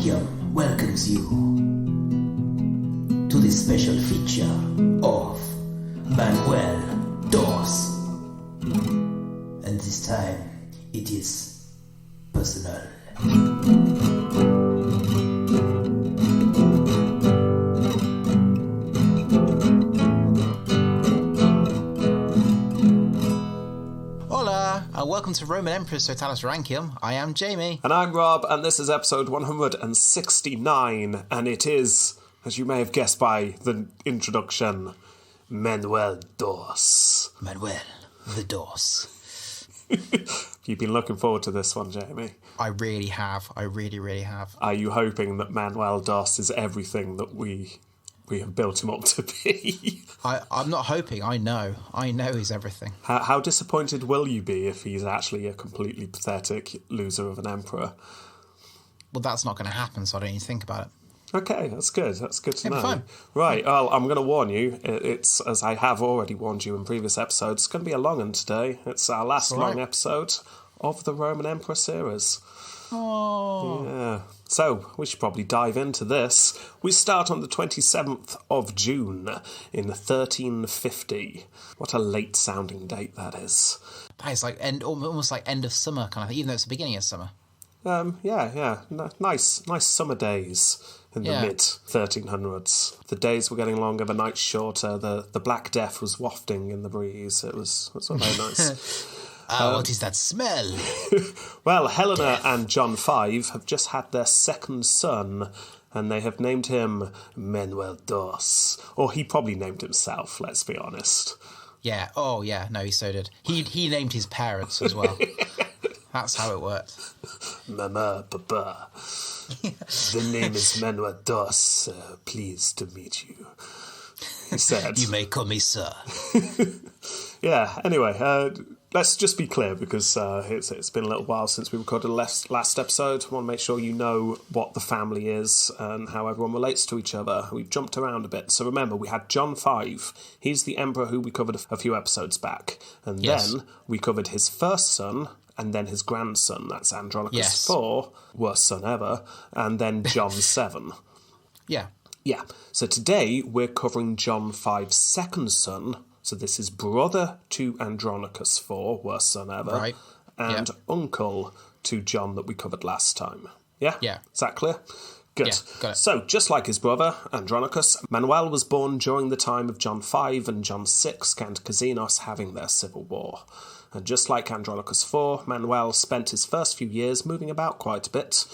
Rankium welcomes you to this special feature of Manuel II. And this time, it is personal. Hola, and welcome to Roman Emperor's Totalis Rankium. I am Jamie. And I'm Rob, and this is episode 169, and it is, as you may have guessed by the introduction, Manuel II. Manuel the Dos. You've been looking forward to this one, Jamie. I really have. I really have. Are you hoping that Manuel II is everything that we have built him up to be? I'm not hoping. I know he's everything. How disappointed will you be if he's actually a completely pathetic loser of an emperor? Well, that's not going to happen, so I don't even think about it. Okay, that's good. That's good to know. Fine. Right, well, I'm going to warn you. It's, as I have already warned you in previous episodes, it's going to be a long one today. It's our last long episode of the Roman Emperor series. Oh. Yeah. So, we should probably dive into this. We start on the 27th of June in 1350. What a late-sounding date that is. That is like almost like end of summer kind of thing, even though it's the beginning of summer. Yeah. Nice summer days in the mid-1300s. The days were getting longer, the nights shorter, the Black Death was wafting in the breeze. It was all very nice. What is that smell? Well, Helena and John V have just had their second son, and they have named him Manuel II. Or he probably named himself, let's be honest. Yeah. Oh, yeah. No, he so did. He named his parents as well. That's how it worked. Mama, Papa. The name is Manuel II. Pleased to meet you, he said. You may call me sir. Yeah, anyway, let's just be clear, because it's been a little while since we recorded the last episode. I want to make sure you know what the family is and how everyone relates to each other. We've jumped around a bit. So remember, we had John V. He's the emperor who we covered a few episodes back. And then we covered his first son, and then his grandson. That's Andronicus IV, worst son ever. And then John VII. Yeah. Yeah. So today we're covering John V's second son. So this is brother to Andronicus IV, worst son ever, right? And uncle to John that we covered last time. Yeah? Yeah. Is that clear? Good. Yeah, got it. So, just like his brother, Andronicus, Manuel was born during the time of John V and John VI and Casinos having their civil war. And just like Andronicus IV, Manuel spent his first few years moving about quite a bit.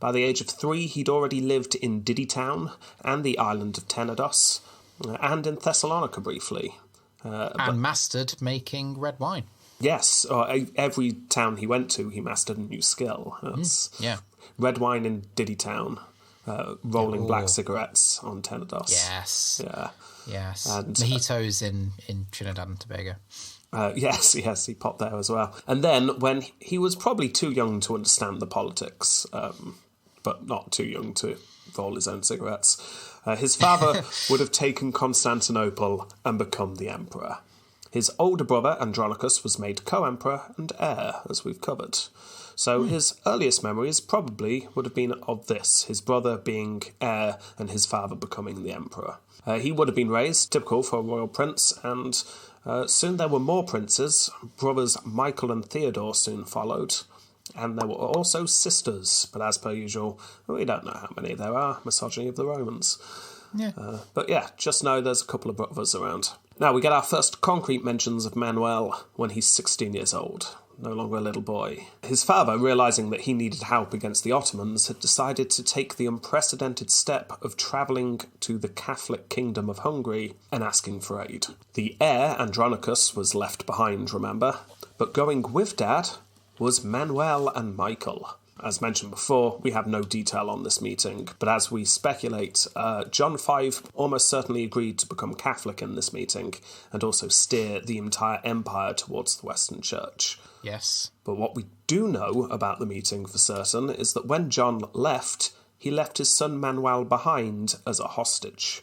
By the age of 3, he'd already lived in Didytown and the island of Tenedos, and in Thessalonica briefly. And mastered making red wine. Yes, every town he went to, he mastered a new skill. Red wine in Didytown, rolling black cigarettes on Tenedos. Yes. Yeah. Yes. And mojitos in Trinidad and Tobago. Yes, he popped there as well. And then, when he was probably too young to understand the politics, but not too young to roll his own cigarettes, his father would have taken Constantinople and become the emperor. His older brother, Andronicus, was made co-emperor and heir, as we've covered. So his earliest memories probably would have been of this, his brother being heir and his father becoming the emperor. He would have been raised, typical for a royal prince, and soon there were more princes. Brothers Michael and Theodore soon followed. And there were also sisters, but as per usual, we don't know how many there are. Misogyny of the Romans. Yeah. But yeah, just know there's a couple of brothers around. Now, we get our first concrete mentions of Manuel when he's 16 years old, no longer a little boy. His father, realising that he needed help against the Ottomans, had decided to take the unprecedented step of travelling to the Catholic Kingdom of Hungary and asking for aid. The heir, Andronicus, was left behind, remember, but going with Dad was Manuel and Michael. As mentioned before, we have no detail on this meeting, but as we speculate, John V almost certainly agreed to become Catholic in this meeting and also steer the entire empire towards the Western Church. Yes. But what we do know about the meeting for certain is that when John left, he left his son Manuel behind as a hostage.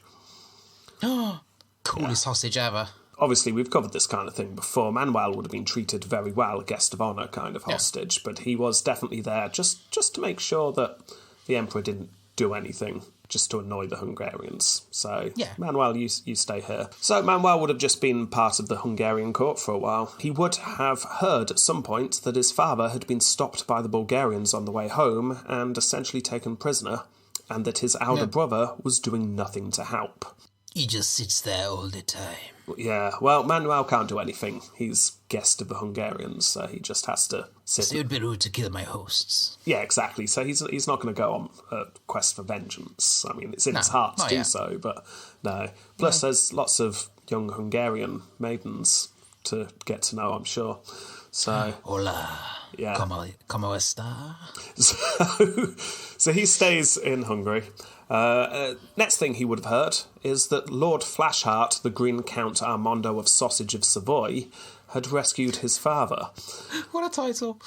Coolest hostage ever. Obviously, we've covered this kind of thing before. Manuel would have been treated very well, a guest of honour kind of hostage, but he was definitely there just to make sure that the emperor didn't do anything just to annoy the Hungarians. So, Yeah. Manuel, you stay here. So Manuel would have just been part of the Hungarian court for a while. He would have heard at some point that his father had been stopped by the Bulgarians on the way home and essentially taken prisoner, and that his elder brother was doing nothing to help. He just sits there all the time. Yeah, well, Manuel can't do anything. He's guest of the Hungarians, so he just has to sit. It would be rude to kill my hosts. Yeah, exactly. So he's not going to go on a quest for vengeance. I mean, it's in his heart to do so, but no. Plus, there's lots of young Hungarian maidens to get to know, I'm sure. So, Hola. yeah. Como está? So he stays in Hungary. Next thing he would have heard is that Lord Flashheart, the Green Count Armando of Sausage of Savoy, had rescued his father. What a title.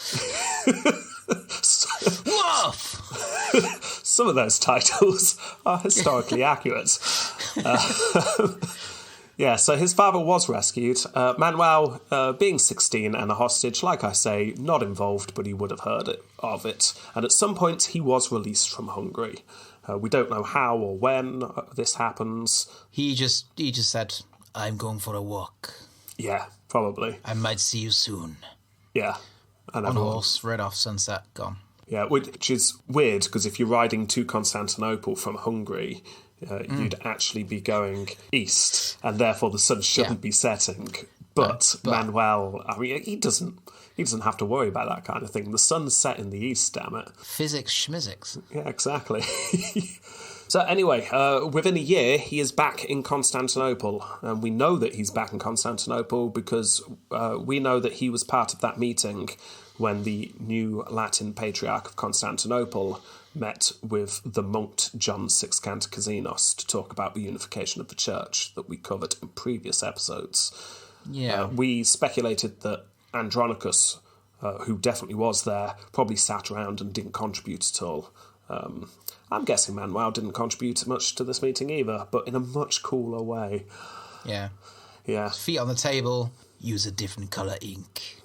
Woof! Some of those titles are historically accurate. Yeah, so his father was rescued. Manuel, being 16 and a hostage, like I say, not involved, but he would have heard of it. And at some point, he was released from Hungary. We don't know how or when this happens. He just said, I'm going for a walk. Yeah, probably. I might see you soon. Yeah. And on horse, red off, sunset, gone. Yeah, which is weird, because if you're riding to Constantinople from Hungary, you'd actually be going east, and therefore the sun shouldn't be setting. But Manuel, I mean, he doesn't have to worry about that kind of thing. The sun's set in the east, damn it. Physics schmizzics. Yeah, exactly. So anyway, within a year, he is back in Constantinople. And we know that he's back in Constantinople because we know that he was part of that meeting when the new Latin Patriarch of Constantinople met with the monked John Sixcantacasinos to talk about the unification of the church that we covered in previous episodes. Yeah. We speculated that Andronicus, who definitely was there, probably sat around and didn't contribute at all. I'm guessing Manuel didn't contribute much to this meeting either, but in a much cooler way. Yeah. Yeah. Feet on the table. Use a different colour ink.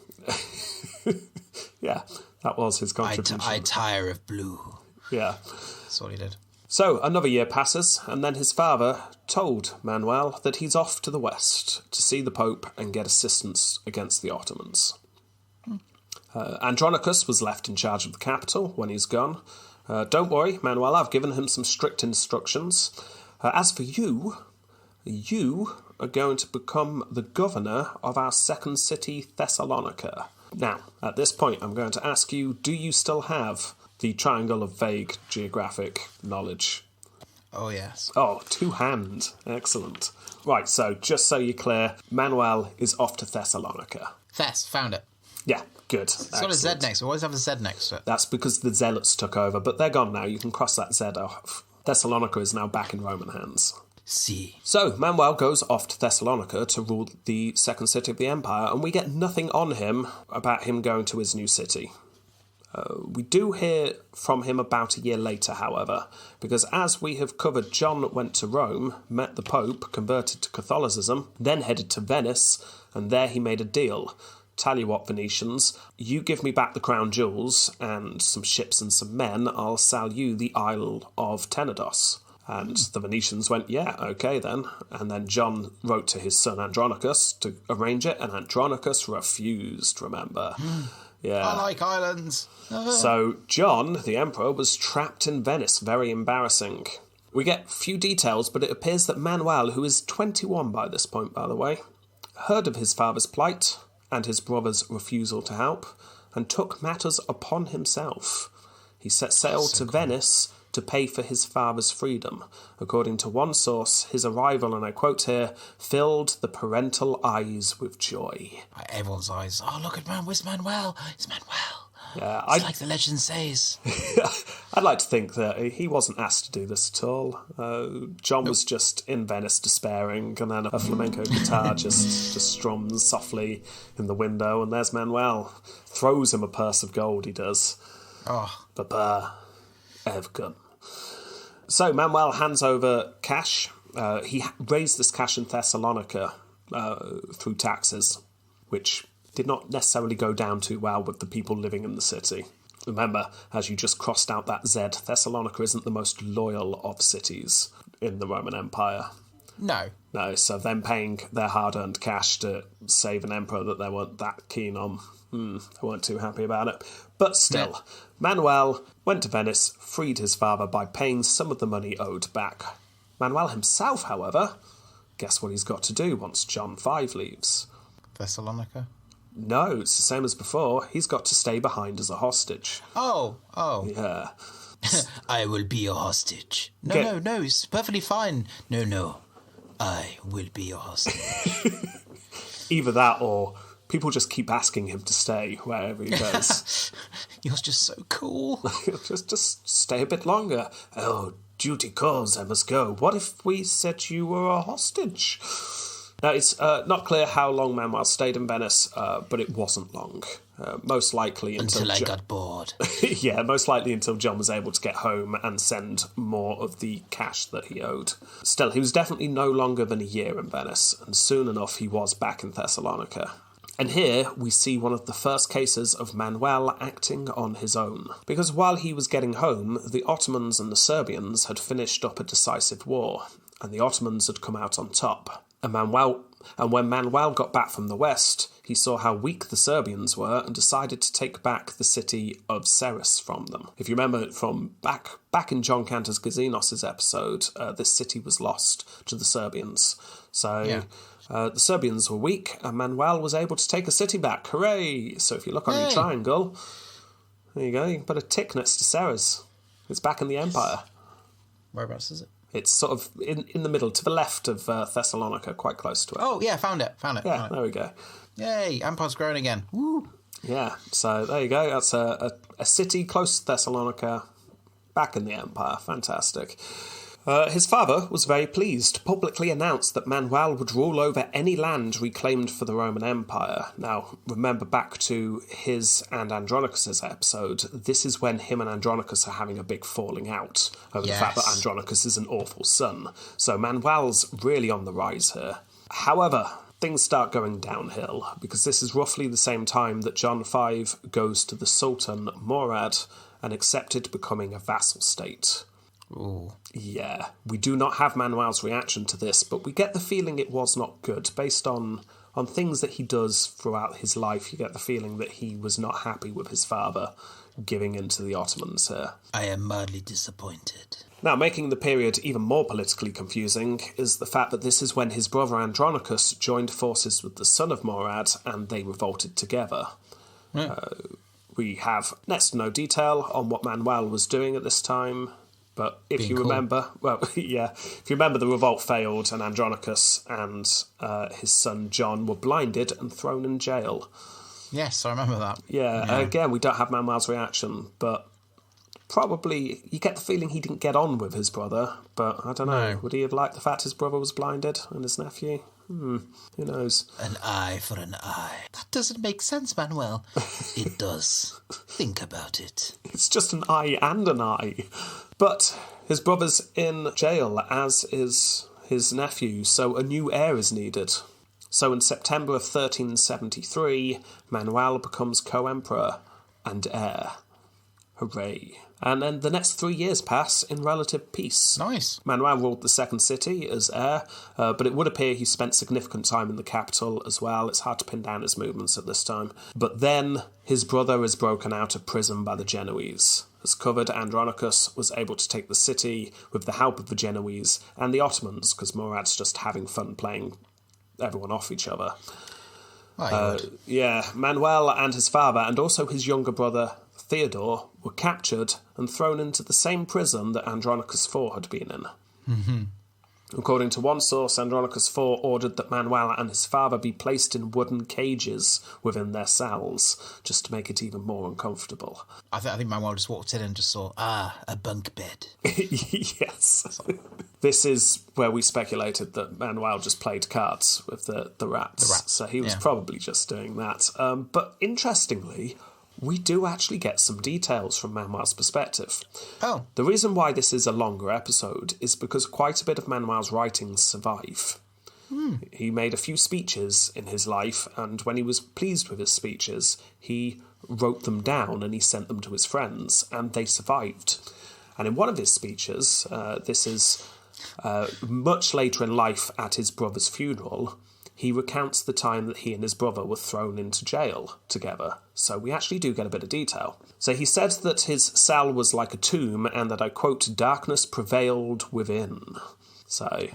Yeah, that was his contribution. I tire of blue. Yeah. That's what he did. So, another year passes, and then his father told Manuel that he's off to the west to see the Pope and get assistance against the Ottomans. Andronicus was left in charge of the capital when he's gone. Don't worry, Manuel, I've given him some strict instructions. As for you are going to become the governor of our second city, Thessalonica. Now, at this point, I'm going to ask you, do you still have the triangle of vague geographic knowledge? Oh, yes. Oh, 2-hand. Excellent. Right, so just so you're clear, Manuel is off to Thessalonica. Thess, found it. Yeah, good. It's got a Z next. We always have a Z next to it. That's because the Zealots took over, but they're gone now. You can cross that Z off. Thessalonica is now back in Roman hands. See. So, Manuel goes off to Thessalonica to rule the second city of the empire, and we get nothing on him about him going to his new city. We do hear from him about a year later, however, because as we have covered, John went to Rome, met the Pope, converted to Catholicism, then headed to Venice, and there he made a deal. Tell you what, Venetians, you give me back the crown jewels and some ships and some men, I'll sell you the Isle of Tenedos. And the Venetians went, yeah, okay then. And then John wrote to his son Andronicus to arrange it, and Andronicus refused, remember. Yeah. I like islands. So John, the emperor, was trapped in Venice. Very embarrassing. We get few details, but it appears that Manuel, who is 21 by this point, by the way, heard of his father's plight and his brother's refusal to help, and took matters upon himself. He set sail to Venice to pay for his father's freedom. According to one source, his arrival, and I quote here, filled the parental eyes with joy. Everyone's eyes. Oh, look at man. Where's Manuel? It's Manuel. Yeah, It's like the legend says. I'd like to think that he wasn't asked to do this at all. John was just in Venice despairing, and then a flamenco guitar just strums softly in the window, and there's Manuel. Throws him a purse of gold, he does. Oh. Papa, I've come. So Manuel hands over cash. He raised this cash in Thessalonica through taxes, which did not necessarily go down too well with the people living in the city. Remember, as you just crossed out that Z, Thessalonica isn't the most loyal of cities in the Roman Empire. No. No, so them paying their hard-earned cash to save an emperor that they weren't that keen on, they weren't too happy about it. But still, Manuel went to Venice, freed his father by paying some of the money owed back. Manuel himself, however, guess what he's got to do once John V leaves? Thessalonica? No, it's the same as before. He's got to stay behind as a hostage. Oh. Yeah. I will be your hostage. No, it's perfectly fine. No. I will be your hostage. Either that or people just keep asking him to stay wherever he goes. You're just so cool. just stay a bit longer. Oh, duty calls, I must go. What if we said you were a hostage? Now, it's not clear how long Manuel stayed in Venice, but it wasn't long. Most likely until I got bored. Yeah, most likely until John was able to get home and send more of the cash that he owed. Still, he was definitely no longer than a year in Venice, and soon enough he was back in Thessalonica. And here we see one of the first cases of Manuel acting on his own. Because while he was getting home, the Ottomans and the Serbians had finished up a decisive war, and the Ottomans had come out on top. And when Manuel got back from the west, he saw how weak the Serbians were and decided to take back the city of Ceres from them. If you remember from back in John Cantor's Gazinos' episode, this city was lost to the Serbians. So the Serbians were weak, and Manuel was able to take a city back. Hooray! So if you look on your triangle, there you go, you can put a tick next to Ceres. It's back in the Empire. Whereabouts is it? It's sort of in the middle, to the left of Thessalonica, quite close to it. Oh, yeah, found it. Yeah, there we go. Yay, Empire's growing again. Woo! Yeah, so there you go. That's a city close to Thessalonica, back in the Empire. Fantastic. His father was very pleased, publicly announced that Manuel would rule over any land reclaimed for the Roman Empire. Now, remember back to his and Andronicus' episode, this is when him and Andronicus are having a big falling out over the fact that Andronicus is an awful son. So Manuel's really on the rise here. However, things start going downhill, because this is roughly the same time that John V goes to the Sultan Murad and accepted becoming a vassal state. Ooh. Yeah, we do not have Manuel's reaction to this, but we get the feeling it was not good. Based on things that he does throughout his life, you get the feeling that he was not happy with his father giving in to the Ottomans here. I am mildly disappointed. Now, making the period even more politically confusing is the fact that this is when his brother Andronicus joined forces with the son of Murad, and they revolted together. We have next to no detail on what Manuel was doing at this time. But if you remember, if you remember, the revolt failed, and Andronicus and his son John were blinded and thrown in jail. Yes, I remember that. Yeah. Again, we don't have Manuel's reaction, but probably you get the feeling he didn't get on with his brother. But I don't know. Would he have liked the fact his brother was blinded and his nephew? Who knows? An eye for an eye. That doesn't make sense, Manuel. It does. Think about it. It's just an eye and an eye. But his brother's in jail, as is his nephew, so a new heir is needed. So in September of 1373, Manuel becomes co-emperor and heir. Hooray. And then the next 3 years pass in relative peace. Nice. Manuel ruled the second city as heir, but it would appear he spent significant time in the capital as well. It's hard to pin down his movements at this time. But then his brother is broken out of prison by the Genoese. As covered, Andronicus was able to take the city with the help of the Genoese and the Ottomans, because Murad's just having fun playing everyone off each other. Manuel and his father, and also his younger brother Theodore, were captured and thrown into the same prison that Andronicus IV had been in. Mm-hmm. According to one source, Andronicus IV ordered that Manuel and his father be placed in wooden cages within their cells, just to make it even more uncomfortable. I think Manuel just walked in and just saw, a bunk bed. Yes. This is where we speculated that Manuel just played cards with the rats. So he was probably just doing that. But interestingly, we do actually get some details from Manuel's perspective. Oh. The reason why this is a longer episode is because quite a bit of Manuel's writings survive. He made a few speeches in his life, and when he was pleased with his speeches, he wrote them down and he sent them to his friends, and they survived. And in one of his speeches, this is much later in life at his brother's funeral, he recounts the time that he and his brother were thrown into jail together. So we actually do get a bit of detail. So he said that his cell was like a tomb and that, I quote, darkness prevailed within. So,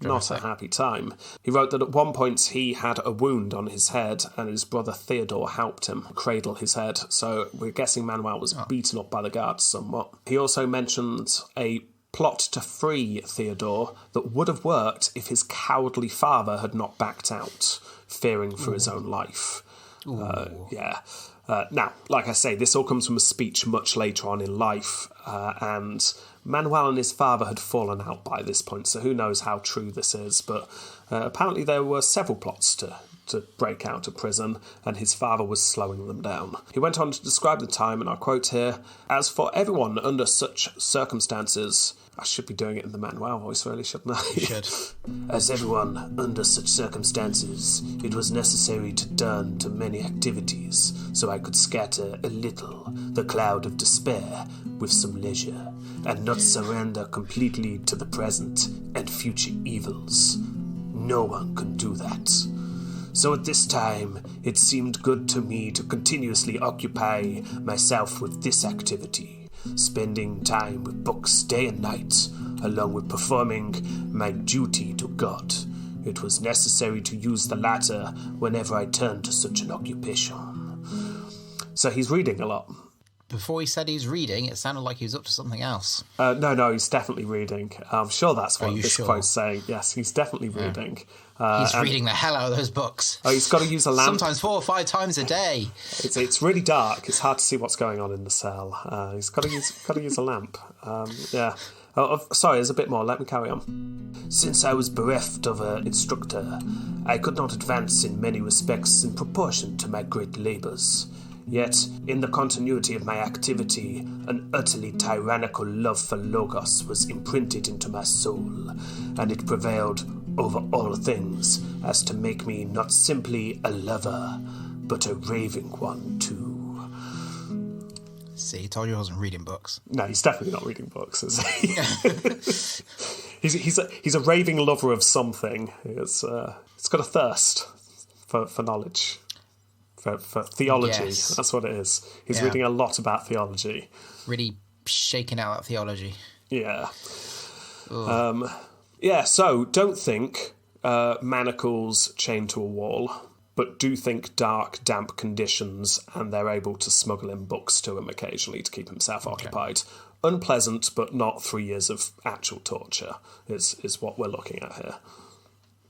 not a happy time. He wrote that at one point he had a wound on his head and his brother Theodore helped him cradle his head. So we're guessing Manuel was beaten up by the guards somewhat. He also mentions a plot to free Theodore that would have worked if his cowardly father had not backed out, fearing for his own life. Now, like I say, this all comes from a speech much later on in life, and Manuel and his father had fallen out by this point, so who knows how true this is, but apparently there were several plots to break out of prison, and his father was slowing them down. He went on to describe the time, and I quote here, "As for everyone under such circumstances..." I should be doing it in the Manuel voice, really, shouldn't I? You should. "As everyone under such circumstances, it was necessary to turn to many activities, so I could scatter a little the cloud of despair with some leisure, and not surrender completely to the present and future evils. No one can do that. So at this time, it seemed good to me to continuously occupy myself with this activity, spending time with books day and night, along with performing my duty to God. It was necessary to use the latter whenever I turned to such an occupation." So he's reading a lot. Before he said he's reading, it sounded like he was up to something else. No, he's definitely reading. I'm sure that's what this sure? quote's saying. Yes, he's definitely reading. He's reading the hell out of those books. Oh, he's got to use a lamp. Sometimes 4 or 5 times a day. It's really dark. It's hard to see what's going on in the cell. He's got to use a lamp. Yeah. Sorry, there's a bit more. Let me carry on. "Since I was bereft of an instructor, I could not advance in many respects in proportion to my great labours. Yet, in the continuity of my activity, an utterly tyrannical love for Logos was imprinted into my soul, and it prevailed over all things as to make me not simply a lover, but a raving one too." See, he told you I wasn't reading books. No, he's definitely not reading books, is he? he's a raving lover of something. It's got a thirst for knowledge. For theology. Yes. That's what it is. He's reading a lot about theology. Really shaking out that theology. Yeah. So don't think manacles chained to a wall, but do think dark, damp conditions, and they're able to smuggle in books to him occasionally to keep himself occupied. Unpleasant, but not 3 years of actual torture is what we're looking at here.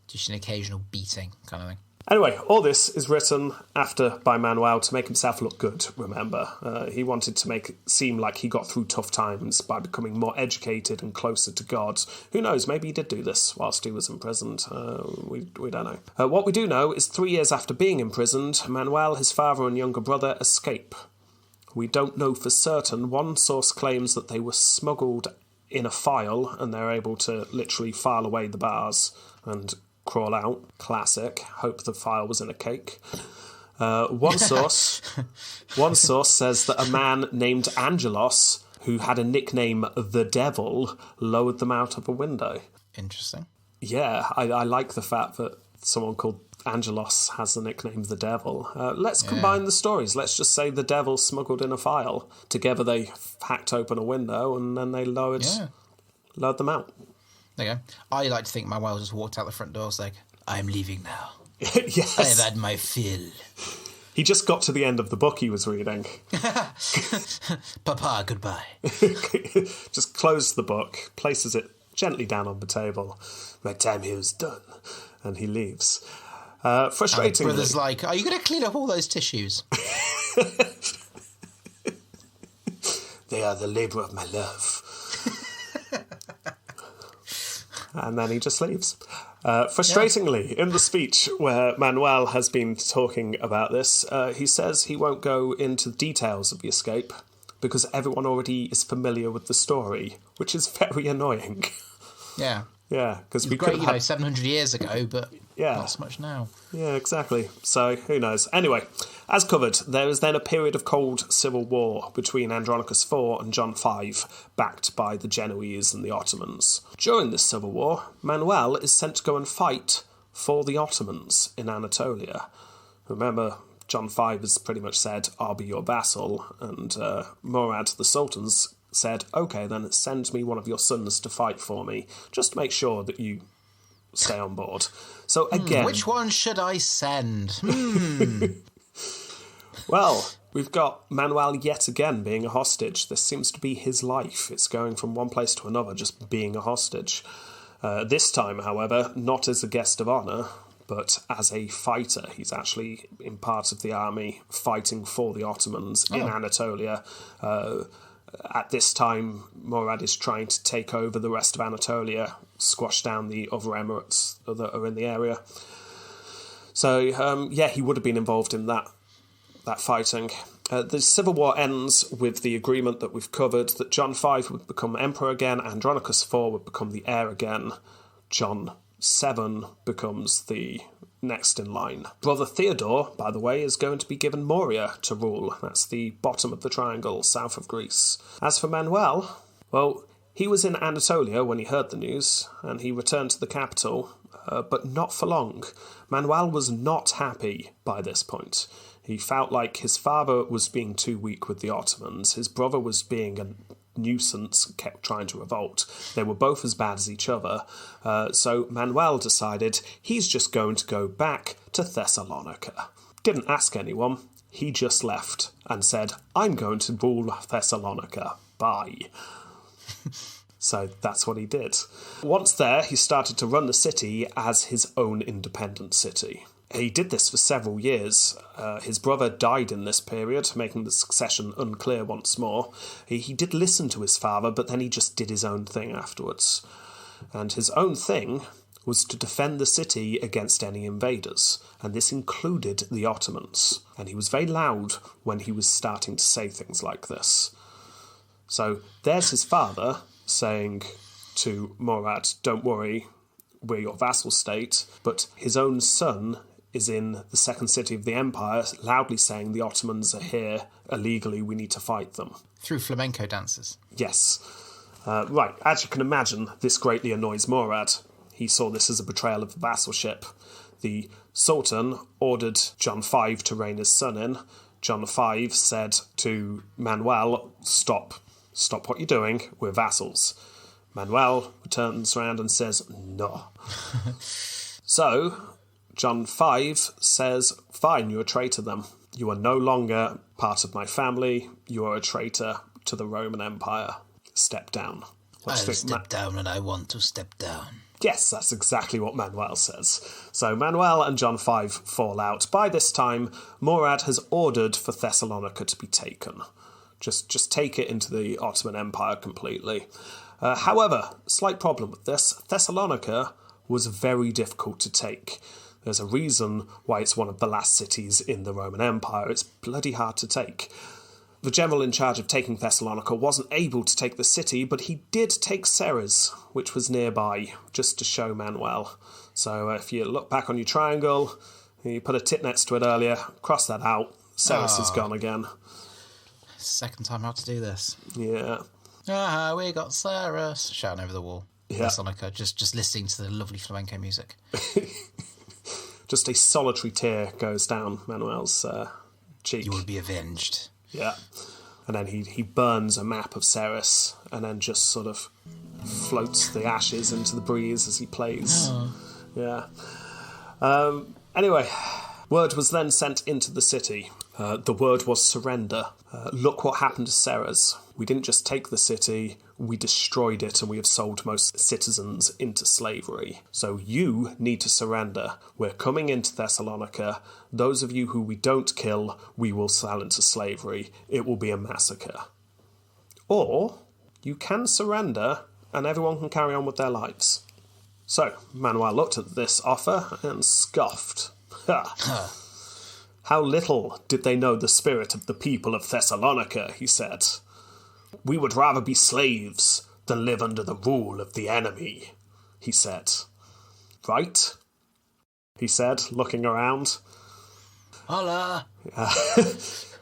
Just an occasional beating kind of thing. Anyway, all this is written by Manuel to make himself look good, remember. He wanted to make it seem like he got through tough times by becoming more educated and closer to God. Who knows, maybe he did do this whilst he was imprisoned. We don't know. What we do know is 3 years after being imprisoned, Manuel, his father and younger brother escape. We don't know for certain. One source claims that they were smuggled in a file and they're able to literally file away the bars and crawl out. Classic. Hope the file was in a cake. One source says that a man named Angelos, who had a nickname The Devil, lowered them out of a window. Interesting. Yeah, I like the fact that someone called Angelos has the nickname The Devil. Let's combine the stories. Let's just say the devil smuggled in a file. Together they hacked open a window and then they lowered them out. There you go. I like to think Manuel just walked out the front door saying, "I'm leaving now. Yes. I've had my fill." He just got to the end of the book he was reading. Papa, goodbye. Just closed the book, places it gently down on the table. My time here is done. And he leaves. Frustratingly... And brother's like, "Are you going to clean up all those tissues?" They are the labour of my love. And then he just leaves. Frustratingly, in the speech where Manuel has been talking about this, he says he won't go into the details of the escape because everyone already is familiar with the story, which is very annoying. Yeah. Yeah, because we Great, could have... 700 years ago, but Yeah. Not so much now. Yeah, exactly. So, who knows? Anyway, as covered, there was then a period of cold civil war between Andronicus IV and John V, backed by the Genoese and the Ottomans. During this civil war, Manuel is sent to go and fight for the Ottomans in Anatolia. Remember, John V has pretty much said, I'll be your vassal, and Murad the Sultan's said, OK, then send me one of your sons to fight for me, just to make sure that you stay on board. So again... Which one should I send? Well, we've got Manuel yet again being a hostage. This seems to be his life. It's going from one place to another, just being a hostage. This time, however, not as a guest of honour, but as a fighter. He's actually in part of the army fighting for the Ottomans in Anatolia. At this time, Murad is trying to take over the rest of Anatolia, squash down the other emirates that are in the area. So, he would have been involved in that fighting. The civil war ends with the agreement that we've covered, that John V would become emperor again, Andronicus IV would become the heir again, John VII becomes the next in line. Brother Theodore, by the way, is going to be given Moria to rule. That's the bottom of the triangle, south of Greece. As for Manuel, well, he was in Anatolia when he heard the news, and he returned to the capital, but not for long. Manuel was not happy by this point. He felt like his father was being too weak with the Ottomans, his brother was being a nuisance, kept trying to revolt. They were both as bad as each other, so Manuel decided he's just going to go back to Thessalonica. Didn't ask anyone, he just left and said, I'm going to rule Thessalonica. Bye. So that's what he did. Once there, he started to run the city as his own independent city. He did this for several years. His brother died in this period, making the succession unclear once more. He did listen to his father, but then he just did his own thing afterwards. And his own thing was to defend the city against any invaders, and this included the Ottomans. And he was very loud when he was starting to say things like this. So there's his father saying to Murad, don't worry, we're your vassal state, but his own son is in the second city of the empire, loudly saying the Ottomans are here illegally, we need to fight them. Through flamenco dances. Yes. Right, as you can imagine, this greatly annoys Murad. He saw this as a betrayal of the vassalship. The Sultan ordered John V to rein his son in. John V said to Manuel, stop what you're doing, we're vassals. Manuel turns around and says, no. So, John V says, fine, you're a traitor then. You are no longer part of my family. You are a traitor to the Roman Empire. Step down. I'll step down and I want to step down. Yes, that's exactly what Manuel says. So Manuel and John V fall out. By this time, Murad has ordered for Thessalonica to be taken. Just take it into the Ottoman Empire completely. However, slight problem with this, Thessalonica was very difficult to take. There's a reason why it's one of the last cities in the Roman Empire. It's bloody hard to take. The general in charge of taking Thessalonica wasn't able to take the city, but he did take Ceres, which was nearby, just to show Manuel. So if you look back on your triangle, you put a tit next to it earlier, cross that out, Ceres is gone again. Second time I had to do this. Yeah. We got Ceres. Shouting over the wall. Yeah. Thessalonica, just listening to the lovely flamenco music. Just a solitary tear goes down Manuel's cheek. You will be avenged. Yeah. And then he burns a map of Ceres and then just sort of floats the ashes into the breeze as he plays. Oh. Yeah. Anyway, word was then sent into the city. The word was surrender. Look what happened to Ceres. We didn't just take the city, we destroyed it and we have sold most citizens into slavery. So you need to surrender. We're coming into Thessalonica. Those of you who we don't kill, we will sell into slavery. It will be a massacre. Or you can surrender and everyone can carry on with their lives. So Manuel looked at this offer and scoffed. Ha! How little did they know the spirit of the people of Thessalonica, he said. We would rather be slaves than live under the rule of the enemy, he said. Right? he said, looking around. Hola!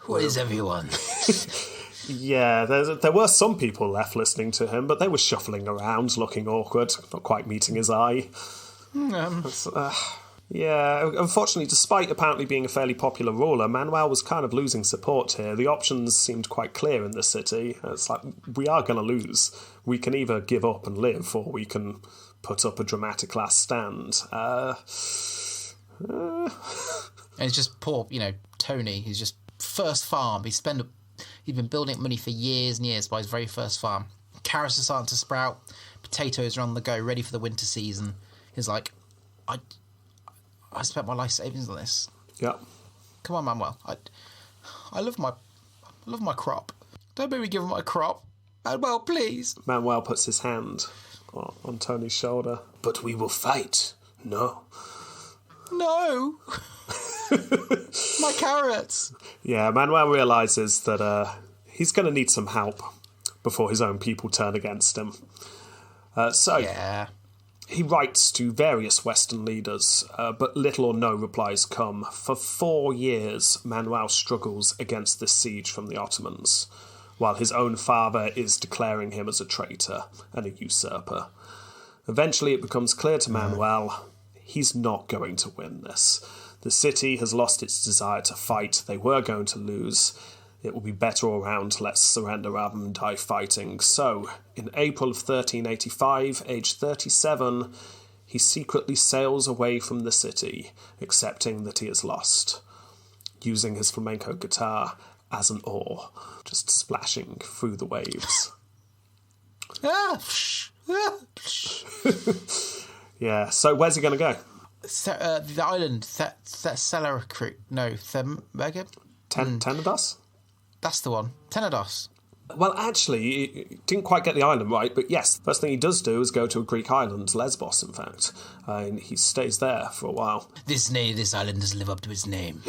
Where is everyone? Yeah, there were some people left listening to him, but they were shuffling around, looking awkward, not quite meeting his eye. Yeah, unfortunately, despite apparently being a fairly popular ruler, Manuel was kind of losing support here. The options seemed quite clear in the city. It's like, we are going to lose. We can either give up and live, or we can put up a dramatic last stand. And it's just poor, Tony, who's just first farm. He's been building up money for years and years by his very first farm. Carrots are starting to sprout. Potatoes are on the go, ready for the winter season. He's like, I spent my life savings on this. Yeah. Come on, Manuel. I love my crop. Don't make me give him my crop. Manuel, please. Manuel puts his hand on Tony's shoulder. But we will fight. No. No. My carrots. Yeah, Manuel realises that he's going to need some help before his own people turn against him. Yeah. He writes to various Western leaders, but little or no replies come. For 4 years, Manuel struggles against this siege from the Ottomans, while his own father is declaring him as a traitor and a usurper. Eventually, it becomes clear to Manuel he's not going to win this. The city has lost its desire to fight. They were going to lose. It will be better all round. Let's surrender rather than die fighting. So, in April of 1385, aged 37, he secretly sails away from the city, accepting that he has lost, using his flamenco guitar as an oar, just splashing through the waves. Yeah, so where's he going to go? The island, Tenedos? That's the one. Tenedos. Well, actually, he didn't quite get the island right, but yes, first thing he does do is go to a Greek island, Lesbos, in fact. And he stays there for a while. This island doesn't live up to its name.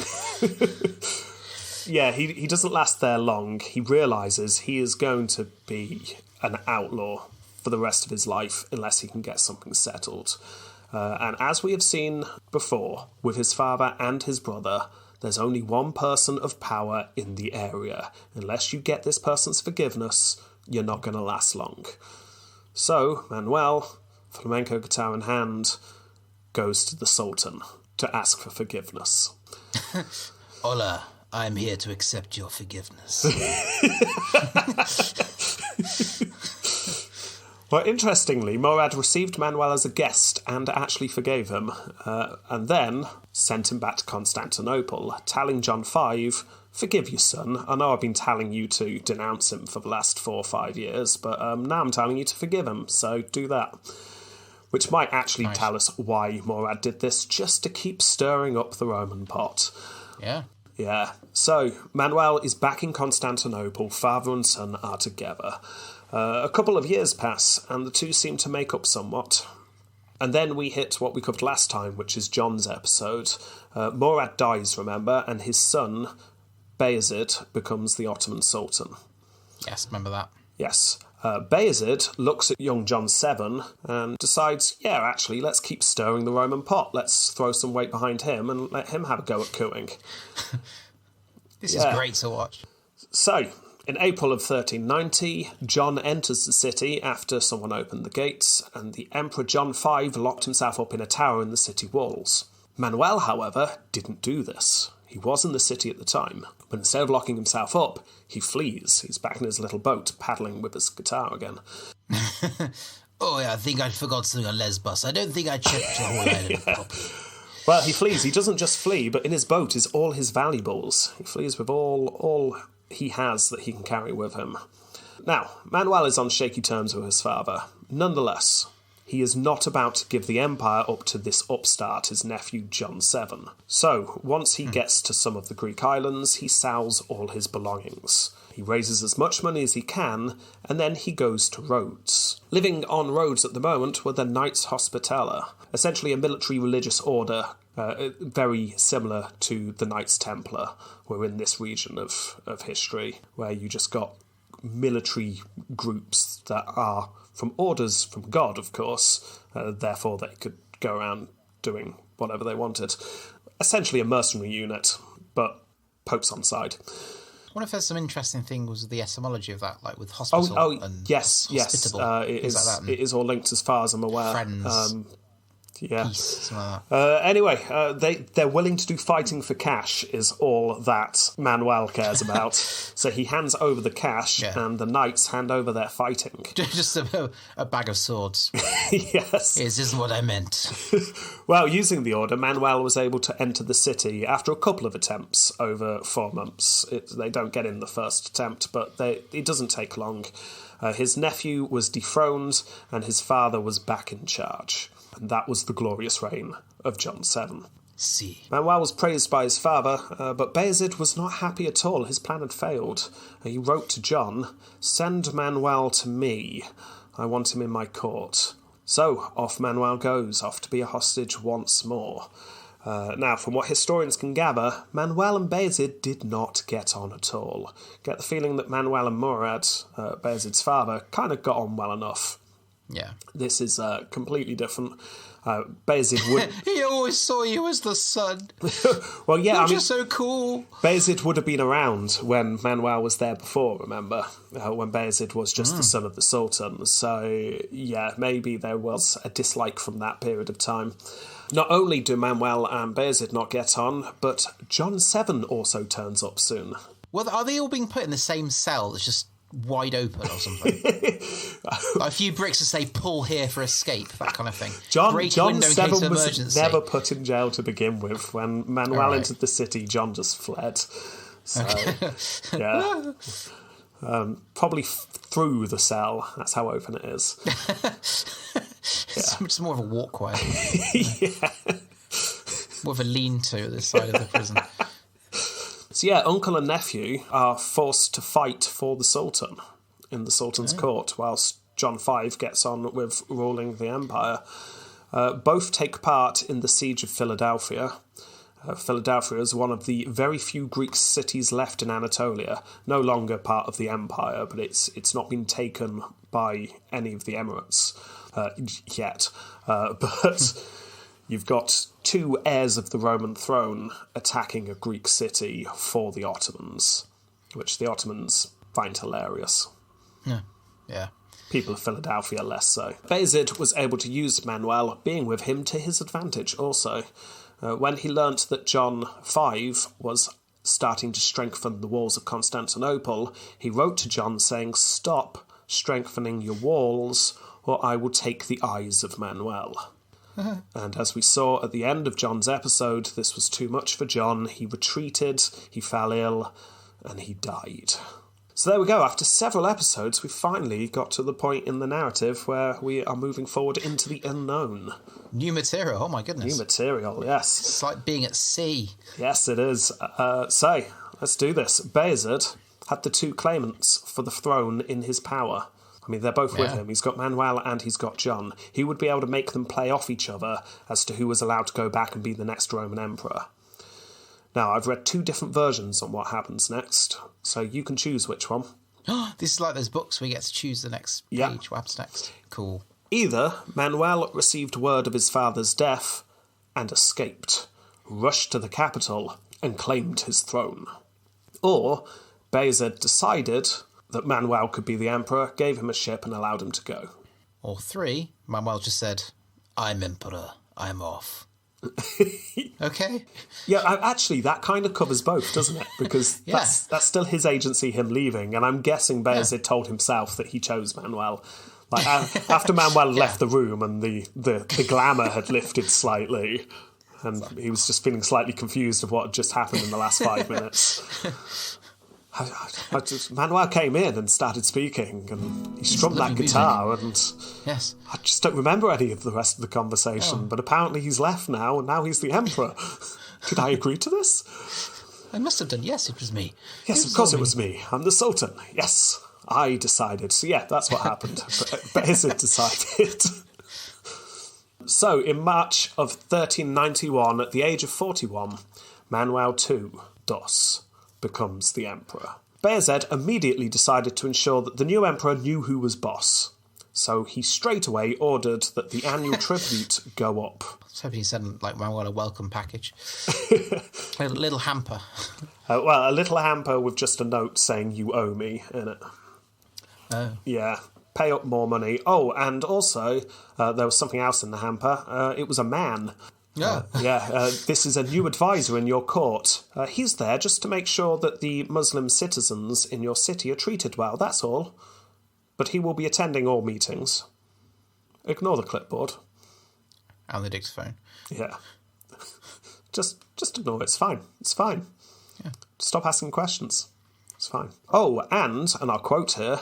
Yeah, he doesn't last there long. He realises he is going to be an outlaw for the rest of his life unless he can get something settled. And as we have seen before, with his father and his brother, there's only one person of power in the area. Unless you get this person's forgiveness, you're not going to last long. So, Manuel, flamenco guitar in hand, goes to the Sultan to ask for forgiveness. Hola, I'm here to accept your forgiveness. Well, interestingly, Murad received Manuel as a guest and actually forgave him, and then sent him back to Constantinople, telling John V, forgive your son. I know I've been telling you to denounce him for the last 4 or 5 years, but now I'm telling you to forgive him, so do that. Which might actually tell us why Murad did this, just to keep stirring up the Roman pot. Yeah. Yeah. So, Manuel is back in Constantinople, father and son are together. A couple of years pass, and the two seem to make up somewhat. And then we hit what we covered last time, which is John's episode. Murad dies, remember, and his son, Bayezid, becomes the Ottoman Sultan. Yes, remember that. Yes. Bayezid looks at young John VII and decides, yeah, actually, let's keep stirring the Roman pot. Let's throw some weight behind him and let him have a go at cooing. This is great to watch. So, in April of 1390, John enters the city after someone opened the gates, and the Emperor John V locked himself up in a tower in the city walls. Manuel, however, didn't do this. He was in the city at the time, but instead of locking himself up, he flees. He's back in his little boat, paddling with his guitar again. Oh, yeah, I think I forgot something on Lesbos. I don't think I checked the whole island properly. Well, he flees. He doesn't just flee, but in his boat is all his valuables. He flees with all he has that he can carry with him. Now, Manuel is on shaky terms with his father. Nonetheless, he is not about to give the empire up to this upstart, his nephew John VII. So, once he gets to some of the Greek islands, he sells all his belongings. He raises as much money as he can, and then he goes to Rhodes. Living on Rhodes at the moment were the Knights Hospitaller, essentially a military religious order, very similar to the Knights Templar, were in this region of history, where you just got military groups that are from orders from God, of course, therefore they could go around doing whatever they wanted. Essentially a mercenary unit, but Pope's on side. I wonder if there's some interesting things with the etymology of that, like with hospital and yes. hospitable, It like is all linked as far as I'm aware. Friends. Yeah. Peace, something like that. Anyway, they're willing to do fighting for cash is all that Manuel cares about. So he hands over the cash and the knights hand over their fighting. Just a bag of swords. Yes. This isn't what I meant. Well, using the order, Manuel was able to enter the city after a couple of attempts over 4 months. They don't get in the first attempt, but it doesn't take long. His nephew was dethroned and his father was back in charge. And that was the glorious reign of John VII. See. Manuel was praised by his father, but Bayezid was not happy at all. His plan had failed. He wrote to John, "Send Manuel to me. I want him in my court." So off Manuel goes, off to be a hostage once more. Now, from what historians can gather, Manuel and Bayezid did not get on at all. Get the feeling that Manuel and Murad, Bayezid's father, kind of got on well enough. Yeah. This is completely different. Bayezid would... He always saw you as the son. Well, yeah, You're so cool. Bayezid would have been around when Manuel was there before, remember? When Bayezid was just the son of the Sultan. So, yeah, maybe there was a dislike from that period of time. Not only do Manuel and Bayezid not get on, but John VII also turns up soon. Well, are they all being put in the same cell that's just wide open or something? Like a few bricks to say pull here for escape, that kind of thing. John VII was never put in jail to begin with. When Manuel entered the city, John just fled. So, yeah. Probably through the cell. That's how open it is. It's more of a walkway. Yeah. More of a lean-to at this side of the prison. So yeah, uncle and nephew are forced to fight for the Sultan in the Sultan's court, whilst John V gets on with ruling the empire. Both take part in the siege of Philadelphia. Philadelphia is one of the very few Greek cities left in Anatolia, no longer part of the empire, but it's not been taken by any of the emirates yet. But you've got 2 heirs of the Roman throne attacking a Greek city for the Ottomans, which the Ottomans find hilarious. Yeah. People of Philadelphia less so. Bayezid was able to use Manuel being with him to his advantage also. When he learnt that John V was starting to strengthen the walls of Constantinople, he wrote to John saying, "Stop strengthening your walls, or I will take the eyes of Manuel." And as we saw at the end of John's episode, this was too much for John. He retreated, he fell ill, and he died. So there we go. After several episodes, we finally got to the point in the narrative where we are moving forward into the unknown. New material, oh my goodness. New material, yes. It's like being at sea. Yes, it is. So, let's do this. Bayezid had the 2 claimants for the throne in his power. I mean, they're both with him. He's got Manuel and he's got John. He would be able to make them play off each other as to who was allowed to go back and be the next Roman emperor. Now, I've read 2 different versions on what happens next, so you can choose which one. This is like those books where you get to choose the next page. What happens next? Cool. Either Manuel received word of his father's death and escaped, rushed to the capital and claimed his throne. Or Bayezid decided that Manuel could be the emperor, gave him a ship and allowed him to go. Or 3, Manuel just said, "I'm emperor, I'm off." Okay. Yeah, actually, that kind of covers both, doesn't it? Because that's still his agency, him leaving, and I'm guessing Bayezid told himself that he chose Manuel. Like, after Manuel left the room and the glamour had lifted slightly, and he was just feeling slightly confused of what had just happened in the last 5 minutes. Manuel came in and started speaking, and he strummed that guitar, and I just don't remember any of the rest of the conversation, but apparently he's left now, and now he's the emperor. Did I agree to this? I must have done. Yes, it was me. Yes, of course it was me. I'm the Sultan. Yes, I decided. So yeah, that's what happened. Bayezid decided. So, in March of 1391, at the age of 41, Manuel II, Dos, becomes the emperor. Bayezid immediately decided to ensure that the new emperor knew who was boss. So he straight away ordered that the annual tribute go up. I was hoping he sent, like, Manuel a welcome package. A little hamper. Well, a little hamper with just a note saying you owe me in it. Oh. Yeah, pay up more money. Oh, and also, there was something else in the hamper. It was a man. Yeah. This is a new advisor in your court. He's there just to make sure that the Muslim citizens in your city are treated well, that's all. But he will be attending all meetings. Ignore the clipboard. And the dictaphone. Yeah. Just ignore it. It's fine. It's fine. Yeah. Stop asking questions. It's fine. Oh, and I'll quote here,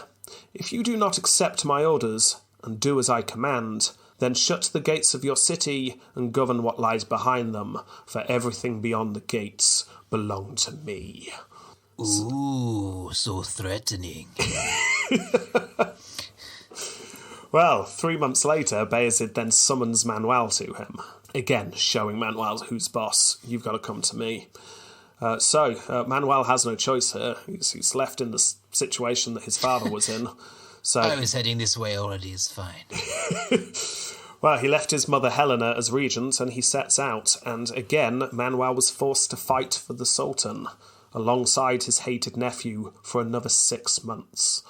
if you do not accept my orders and do as I command, then shut the gates of your city and govern what lies behind them, for everything beyond the gates belong to me. Ooh, so threatening. Well, 3 months later, Bayezid then summons Manuel to him. Again, showing Manuel who's boss. You've got to come to me. So Manuel has no choice here. He's left in the situation that his father was in. So I was heading this way already, it's fine. Well, he left his mother Helena as regent and he sets out. And again, Manuel was forced to fight for the Sultan, alongside his hated nephew, for another 6 months.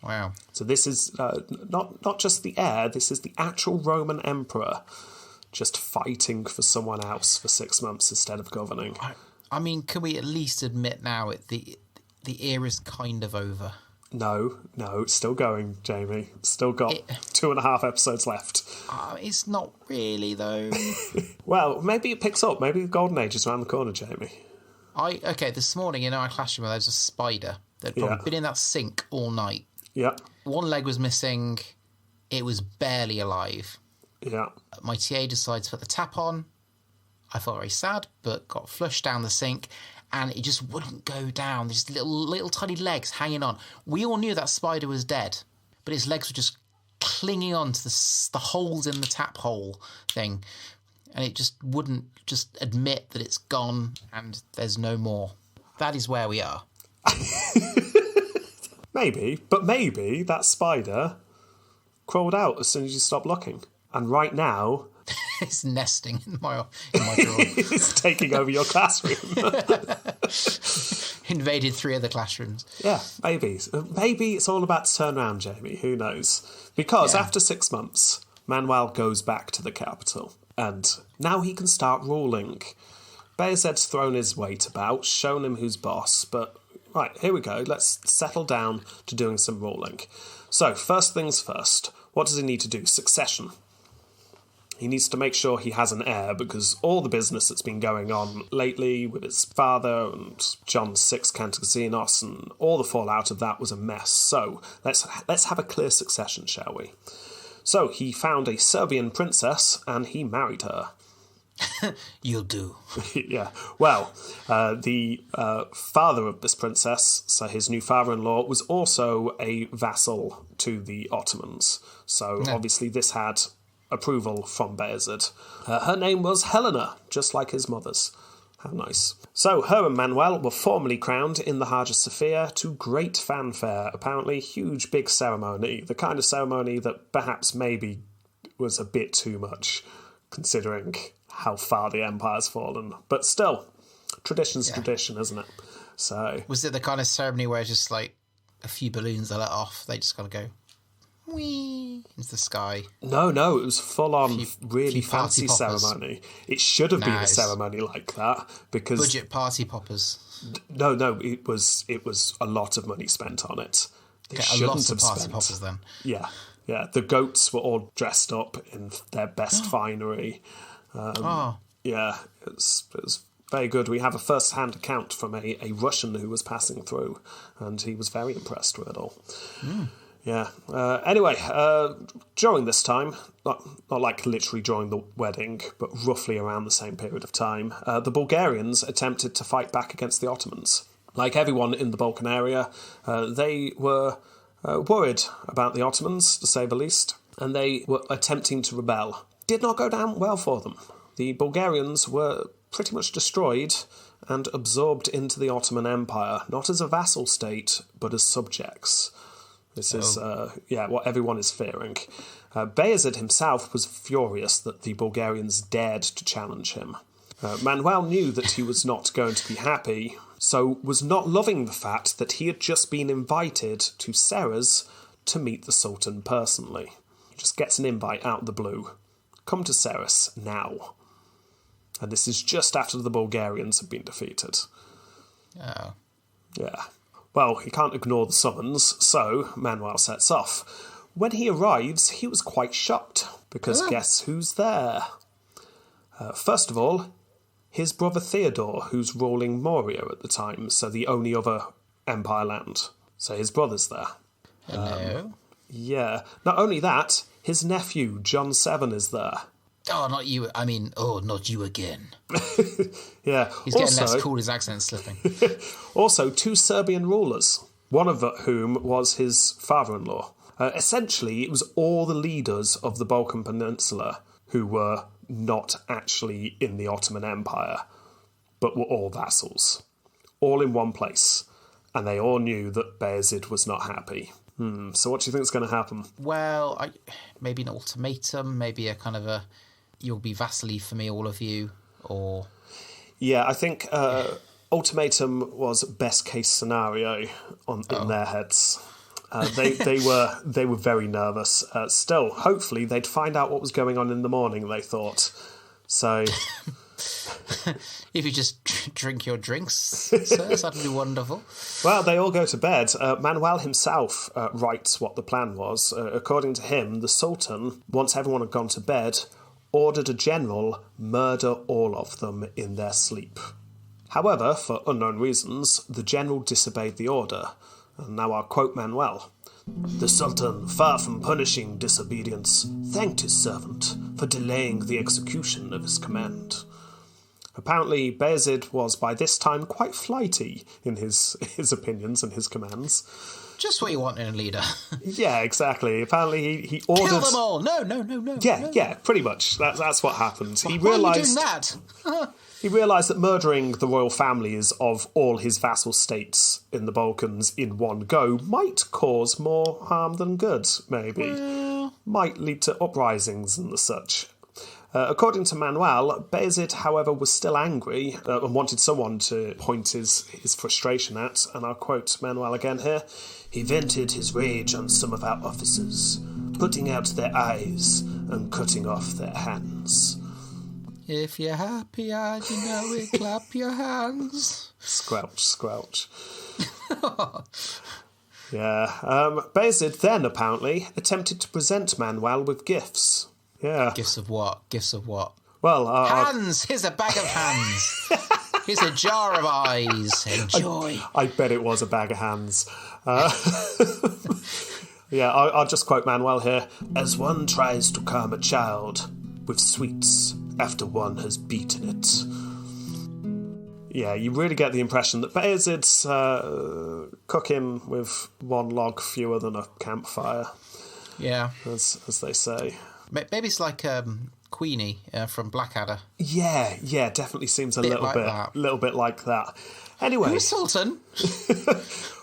Wow. So this is not just the heir, this is the actual Roman emperor just fighting for someone else for 6 months instead of governing. I mean, can we at least admit now the era's kind of over? No, it's still going, Jamie. It's still got 2.5 episodes left. It's not really, though. Well, maybe it picks up. Maybe the golden age is around the corner, Jamie. This morning in our classroom there was a spider that had probably been in that sink all night. Yeah. One leg was missing. It was barely alive. Yeah. My TA decided to put the tap on. I felt very sad, but got flushed down the sink, and it just wouldn't go down. There's little tiny legs hanging on. We all knew that spider was dead, but its legs were just clinging on to the holes in the tap hole thing, and it just wouldn't just admit that it's gone and there's no more. That is where we are. Maybe that spider crawled out as soon as you stopped looking. And right now... It's nesting in my drawer. It's taking over your classroom. Invaded 3 other classrooms. Yeah, maybe. Maybe it's all about to turn around, Jamie. Who knows? Because after 6 months, Manuel goes back to the capital. And now he can start ruling. Bayezid's thrown his weight about, shown him who's boss, but... Right, here we go. Let's settle down to doing some ruling. So, first things first. What does he need to do? Succession. He needs to make sure he has an heir, because all the business that's been going on lately with his father and John's 6 Cantagesenos and all the fallout of that was a mess. So, let's have a clear succession, shall we? So, he found a Serbian princess and he married her. You'll do. Yeah. Well, the father of this princess, so his new father-in-law, was also a vassal to the Ottomans. So obviously this had approval from Bayezid. Her name was Helena, just like his mother's. How nice. So her and Manuel were formally crowned in the Hagia Sophia to great fanfare. Apparently huge big ceremony. The kind of ceremony that perhaps maybe was a bit too much, considering how far the empire's fallen. But still, tradition's tradition, isn't it? So was it the kind of ceremony where it's just like a few balloons are let off, they just gotta go whee into the sky? No, it was full on really fancy ceremony. It should have been a ceremony like that, because budget party poppers. No, it was a lot of money spent on it. They a lot of party poppers then. Yeah. The goats were all dressed up in their best finery. Yeah, it was very good. We have a first-hand account from a Russian who was passing through, and he was very impressed with it all. Yeah. Anyway, during this time, not like literally during the wedding, but roughly around the same period of time, the Bulgarians attempted to fight back against the Ottomans. Like everyone in the Balkan area, they were worried about the Ottomans, to say the least, and they were attempting to rebel. Did not go down well for them. The Bulgarians were pretty much destroyed and absorbed into the Ottoman Empire, not as a vassal state, but as subjects. This is, what everyone is fearing. Bayezid himself was furious that the Bulgarians dared to challenge him. Manuel knew that he was not going to be happy, so was not loving the fact that he had just been invited to Serres to meet the Sultan personally. He just gets an invite out of the blue. Come to Serres now. And this is just after the Bulgarians have been defeated. Oh. Yeah. Well, he can't ignore the summons, so Manuel sets off. When he arrives, he was quite shocked, because guess who's there? First of all, his brother Theodore, who's ruling Moria at the time, so the only other empire land. So his brother's there. Hello? Yeah. Not only that, his nephew, John VII, is there. Oh, not you. I mean, not you again. Yeah. He's getting less cool, his accent's slipping. Also, 2 Serbian rulers, one of whom was his father-in-law. Essentially, it was all the leaders of the Balkan Peninsula who were not actually in the Ottoman Empire, but were all vassals. All in one place. And they all knew that Bayezid was not happy. So what do you think is going to happen? Well, maybe an ultimatum, maybe a kind of a, you'll be vassally for me, all of you, or... Yeah, I think ultimatum was best case scenario in their heads. They were very nervous. Still, hopefully they'd find out what was going on in the morning, they thought. So... If you just drink your drinks, sir, that'd be wonderful. Well, they all go to bed. Manuel himself writes what the plan was. According to him, the Sultan, once everyone had gone to bed, ordered a general murder all of them in their sleep. However, for unknown reasons, the general disobeyed the order. And now I'll quote Manuel. The Sultan, far from punishing disobedience, thanked his servant for delaying the execution of his command. Apparently, Bayezid was by this time quite flighty in his opinions and his commands. Just what you want in a leader. Yeah, exactly. Apparently, he ordered... Kill them all! No. Yeah, pretty much. That's what happened. He Why realised... are you doing that? He realised that murdering the royal families of all his vassal states in the Balkans in one go might cause more harm than good, maybe. Might lead to uprisings and the such. According to Manuel, Bayezid, however, was still angry and wanted someone to point his frustration at, and I'll quote Manuel again here. He vented his rage on some of our officers, putting out their eyes and cutting off their hands. If you're happy and you know it, clap your hands. Squelch. Yeah. Bayezid then, apparently, attempted to present Manuel with gifts. Yeah. Gifts of what? Well, hands! Here's a bag of hands. Here's a jar of eyes. Enjoy. I bet it was a bag of hands. Yeah, I'll just quote Manuel here. As one tries to calm a child with sweets after one has beaten it. Yeah, you really get the impression that Bayezid's cooking with one log fewer than a campfire. Yeah. As they say. Maybe it's like Queenie from Blackadder. Yeah, definitely seems a little bit like that. Anyway, who's Sultan?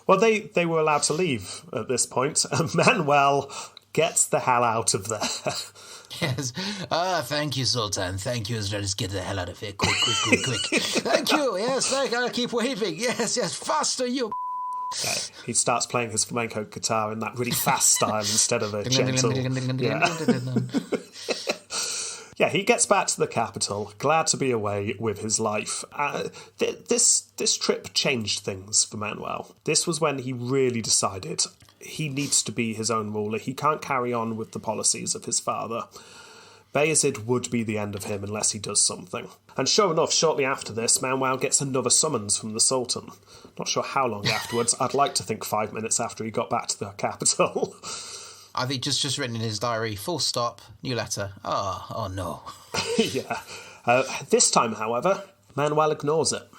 Well, they were allowed to leave at this point, and Manuel gets the hell out of there. Yes. Thank you, Sultan. Thank you. Let's get the hell out of here. Quick. Thank you. Yes, I gotta keep waving. Yes, faster, you. Okay. He starts playing his flamenco guitar in that really fast style instead of a gentle... Yeah, he gets back to the capital, glad to be away with his life. This trip changed things for Manuel. This was when he really decided he needs to be his own ruler. He can't carry on with the policies of his father. Bayezid would be the end of him unless he does something. And sure enough, shortly after this, Manuel gets another summons from the Sultan. Not sure how long afterwards. I'd like to think 5 minutes after he got back to the capital. I think just written in his diary, full stop, new letter. Oh no. Yeah. This time, however, Manuel ignores it.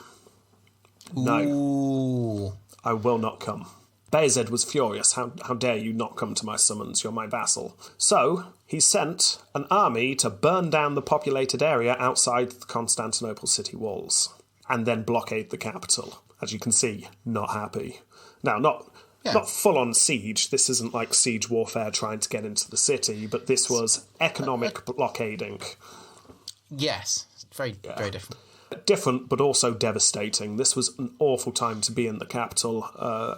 No. Ooh. I will not come. Bayezid was furious. How dare you not come to my summons? You're my vassal. So, he sent an army to burn down the populated area outside the Constantinople city walls, and then blockade the capital. As you can see, not happy. Now, not Not full-on siege. This isn't like siege warfare trying to get into the city, but this was economic blockading. Yes, very different. Different, but also devastating. This was an awful time to be in the capital.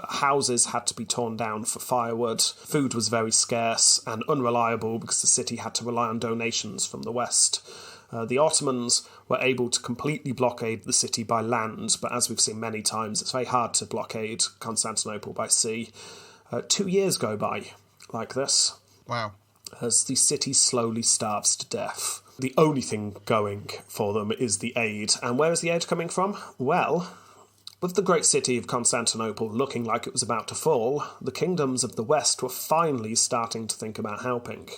Houses had to be torn down for firewood. Food was very scarce and unreliable because the city had to rely on donations from the west. The Ottomans were able to completely blockade the city by land, but as we've seen many times, it's very hard to blockade Constantinople by sea. 2 years go by like this. Wow. As the city slowly starves to death. The only thing going for them is the aid. And where is the aid coming from? Well, with the great city of Constantinople looking like it was about to fall, the kingdoms of the West were finally starting to think about helping.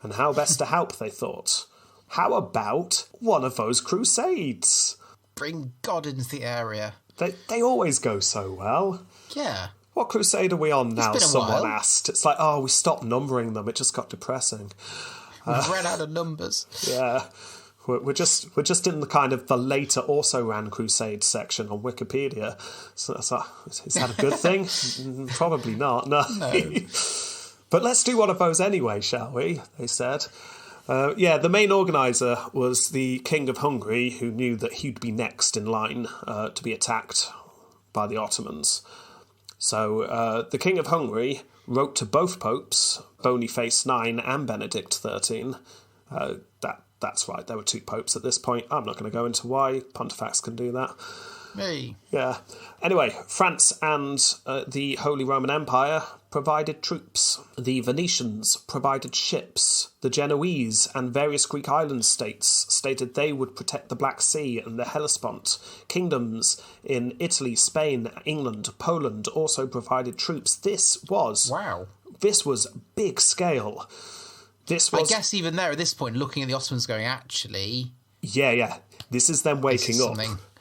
And how best to help, they thought. How about one of those crusades? Bring God into the area. They always go so well. Yeah. What crusade are we on now? It's been a Someone while. asked. It's like, we stopped numbering them. It just got depressing. We've run out of numbers. Yeah. We're just in the kind of the later also ran crusade section on Wikipedia. So is that a good thing? Probably not. No. But let's do one of those anyway, shall we? They said. The main organiser was the King of Hungary, who knew that he'd be next in line to be attacked by the Ottomans. So the King of Hungary wrote to both popes, Boniface IX and Benedict XIII. That's right, there were 2 popes at this point. I'm not going to go into why. Pontifex can do that. Hey. Yeah. Anyway, France and the Holy Roman Empire provided troops. The Venetians provided ships. The Genoese and various Greek island states stated they would protect the Black Sea and the Hellespont. Kingdoms in Italy, Spain, England, Poland also provided troops. This was big scale. This was, I guess even there at this point, looking at the Ottomans going, actually... Yeah. This is them waking up.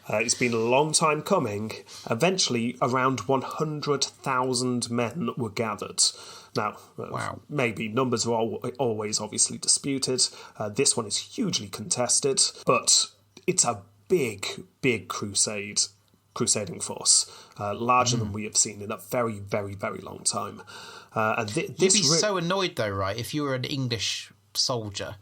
It's been a long time coming. Eventually, around 100,000 men were gathered. Now, maybe numbers are always obviously disputed. This one is hugely contested, but it's a big crusading force, larger than we have seen in a very, very, very long time. You'd be so annoyed, though, right, if you were an English soldier...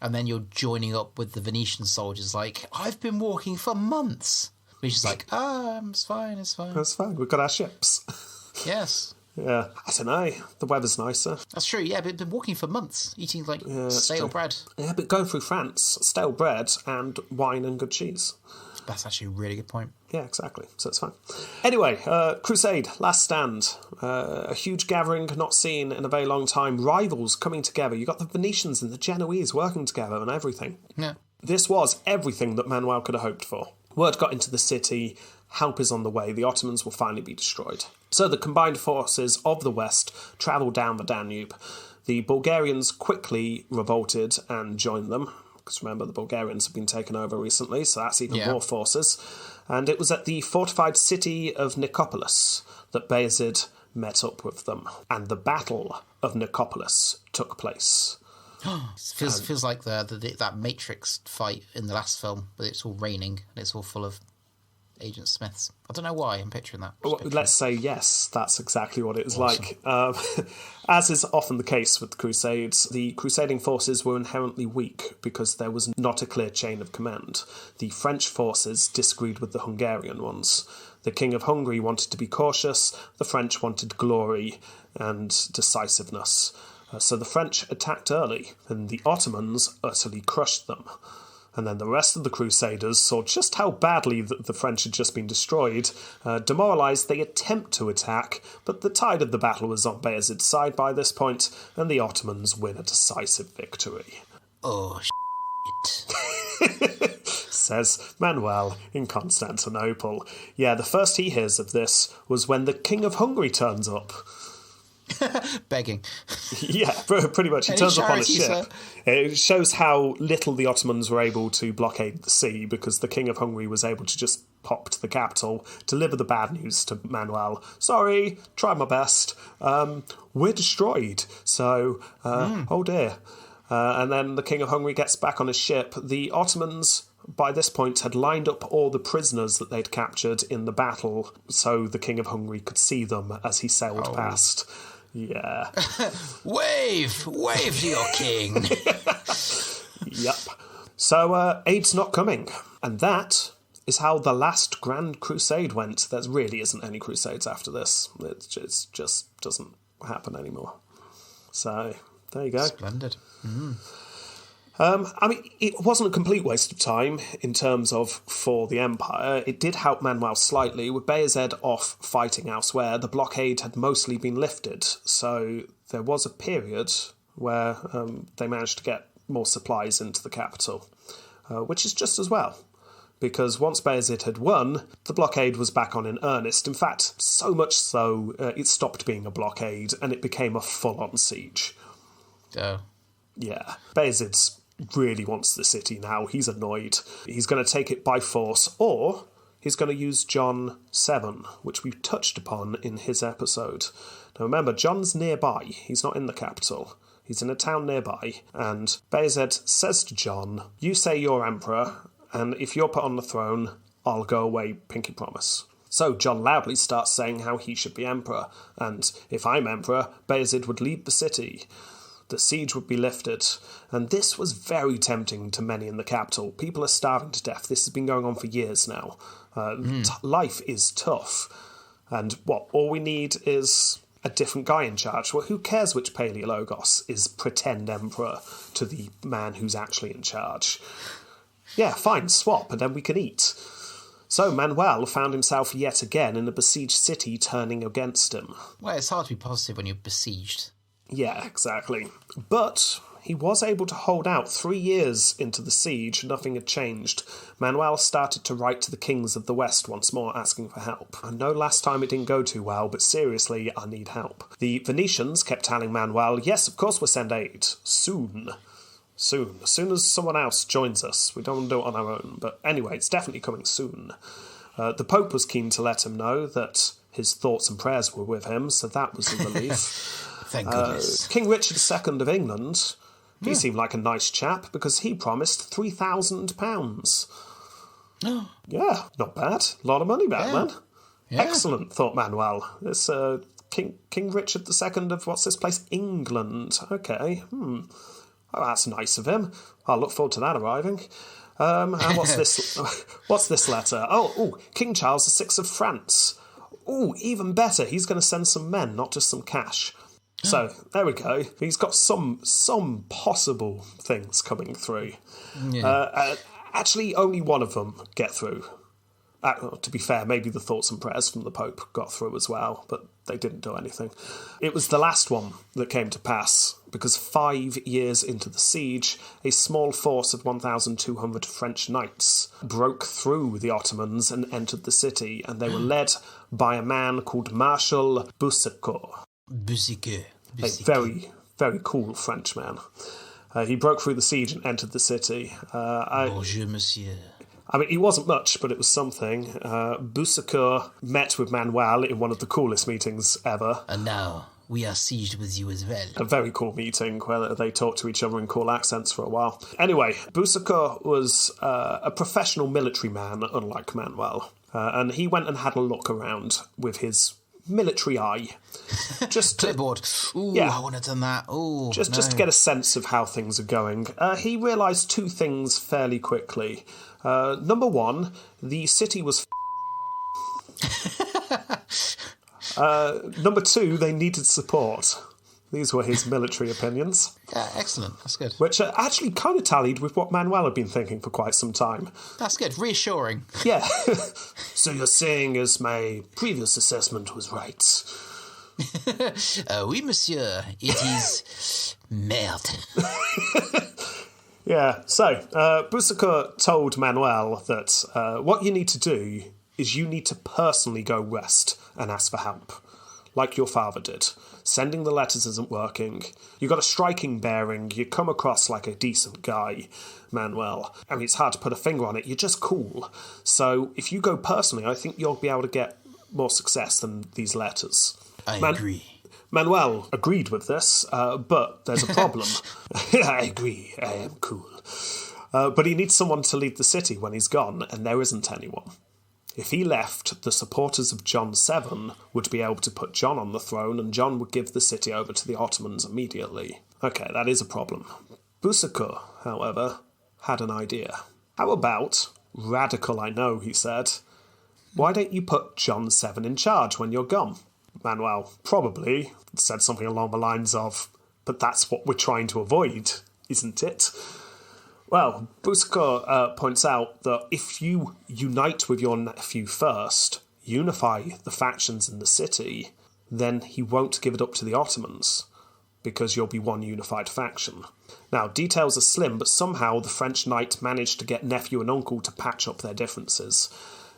and then you're joining up with the Venetian soldiers like, I've been walking for months. Venetian's like, it's fine. It's fine, we've got our ships. Yes. Yeah, I don't know, the weather's nicer. That's true, yeah, but been walking for months, eating, stale bread. Yeah, but going through France, stale bread and wine and good cheese. That's actually a really good point. Yeah, exactly. So it's fine. Anyway, Crusade, last stand. A huge gathering not seen in a very long time. Rivals coming together. You got the Venetians and the Genoese working together and everything. Yeah. This was everything that Manuel could have hoped for. Word got into the city. Help is on the way. The Ottomans will finally be destroyed. So the combined forces of the West travelled down the Danube. The Bulgarians quickly revolted and joined them. Because remember, the Bulgarians have been taken over recently, so that's even more forces. And it was at the fortified city of Nicopolis that Bayezid met up with them. And the Battle of Nicopolis took place. Feels like that Matrix fight in the last film, but it's all raining and it's all full of Agent Smiths. I don't know why I'm picturing that. Let's say yes, that's exactly what it was like. As is often the case with the Crusades, the crusading forces were inherently weak because there was not a clear chain of command. The French forces disagreed with the Hungarian ones. The King of Hungary wanted to be cautious, the French wanted glory and decisiveness. So the French attacked early, and the Ottomans utterly crushed them. And then the rest of the Crusaders saw just how badly the French had just been destroyed. Demoralised, they attempt to attack, but the tide of the battle was on Bayezid's side by this point, and the Ottomans win a decisive victory. Oh, shit. Says Manuel in Constantinople. Yeah, the first he hears of this was when the King of Hungary turns up. Begging. Yeah, pretty much. He turns up on a ship. Sir? It shows how little the Ottomans were able to blockade the sea because the King of Hungary was able to just pop to the capital, deliver the bad news to Manuel. Sorry, tried my best. We're destroyed. So, oh dear. And then the King of Hungary gets back on his ship. The Ottomans by this point, had lined up all the prisoners that they'd captured in the battle so the King of Hungary could see them as he sailed past. Yeah. Wave to your king. Yep. So, aid's not coming. And that is how the last Grand Crusade went. There really isn't any crusades after this. It just doesn't happen anymore. So, there you go. Splendid. I mean, it wasn't a complete waste of time in terms of for the Empire. It did help Manuel slightly. With Bayezid off fighting elsewhere, the blockade had mostly been lifted. So there was a period where they managed to get more supplies into the capital, which is just as well. Because once Bayezid had won, the blockade was back on in earnest. In fact, so much so, it stopped being a blockade and it became a full-on siege. Oh. Yeah. Bayezid really wants the city now. He's annoyed. He's going to take it by force, or he's going to use John 7, which we've touched upon in his episode. Now remember, John's nearby. He's not in the capital. He's in a town nearby, and Bayezid says to John, "You say you're emperor, and if you're put on the throne, I'll go away, pinky promise." So John loudly starts saying how he should be emperor, and if I'm emperor, Bayezid would lead the city. The siege would be lifted, and this was very tempting to many in the capital. People are starving to death. This has been going on for years now. Life is tough, and all we need is a different guy in charge. Well, who cares which Paleologos is pretend emperor to the man who's actually in charge? Yeah, fine, swap, and then we can eat. So Manuel found himself yet again in a besieged city turning against him. Well, it's hard to be positive when you're besieged. Yeah, exactly. But he was able to hold out 3 years into the siege. Nothing had changed. Manuel started to write to the kings of the West once more, asking for help. I know last time it didn't go too well, but seriously, I need help. The Venetians kept telling Manuel, yes, of course we'll send aid. Soon. As soon as someone else joins us. We don't want to do it on our own. But anyway, it's definitely coming soon. The Pope was keen to let him know that his thoughts and prayers were with him, so that was a relief. Thank goodness. King Richard II of England, he seemed like a nice chap because he promised £3,000. Yeah, not bad. A lot of money back then. Yeah. Excellent, thought Manuel. This King Richard II of, what's this place? England. Okay. Oh, that's nice of him. I'll look forward to that arriving. And what's this? What's this letter? Oh, King Charles VI of France. Oh, even better. He's going to send some men, not just some cash. So, there we go. He's got some possible things coming through. Yeah. Actually, only one of them get through. To be fair, maybe the thoughts and prayers from the Pope got through as well, but they didn't do anything. It was the last one that came to pass, because 5 years into the siege, a small force of 1,200 French knights broke through the Ottomans and entered the city, and they were led by a man called Marshal Boucicaut. A very, very cool Frenchman. He broke through the siege and entered the city. Bonjour, monsieur. I mean, he wasn't much, but it was something. Boucicaut met with Manuel in one of the coolest meetings ever. And now we are sieged with you as well. A very cool meeting where they talked to each other in cool accents for a while. Anyway, Boucicaut was a professional military man, unlike Manuel. And he went and had a look around with his military eye. Just to, clipboard. Ooh, yeah, I wouldn't have done that. Ooh, just to get a sense of how things are going. He realised two things fairly quickly. Number one, the city was number two, they needed support. These were his military opinions. Yeah, excellent. That's good. Which actually kind of tallied with what Manuel had been thinking for quite some time. That's good. Reassuring. Yeah. So you're saying as my previous assessment was right? Oui, monsieur. It is merde. Yeah, so Boucicaut told Manuel that what you need to do is you need to personally go west and ask for help, like your father did. Sending the letters isn't working. You got a striking bearing. You come across like a decent guy, Manuel. I mean, it's hard to put a finger on it. You're just cool. So if you go personally, I think you'll be able to get more success than these letters. I agree. Manuel agreed with this, but there's a problem. I agree. I am cool. But he needs someone to lead the city when he's gone, and there isn't anyone. If he left, the supporters of John VII would be able to put John on the throne, and John would give the city over to the Ottomans immediately. Okay, that is a problem. Boucicaut, however, had an idea. How about, radical I know, he said, why don't you put John VII in charge when you're gone? Manuel probably said something along the lines of, but that's what we're trying to avoid, isn't it? Well, Boucicaut points out that if you unite with your nephew first, unify the factions in the city, then he won't give it up to the Ottomans, because you'll be one unified faction. Now, details are slim, but somehow the French knight managed to get nephew and uncle to patch up their differences.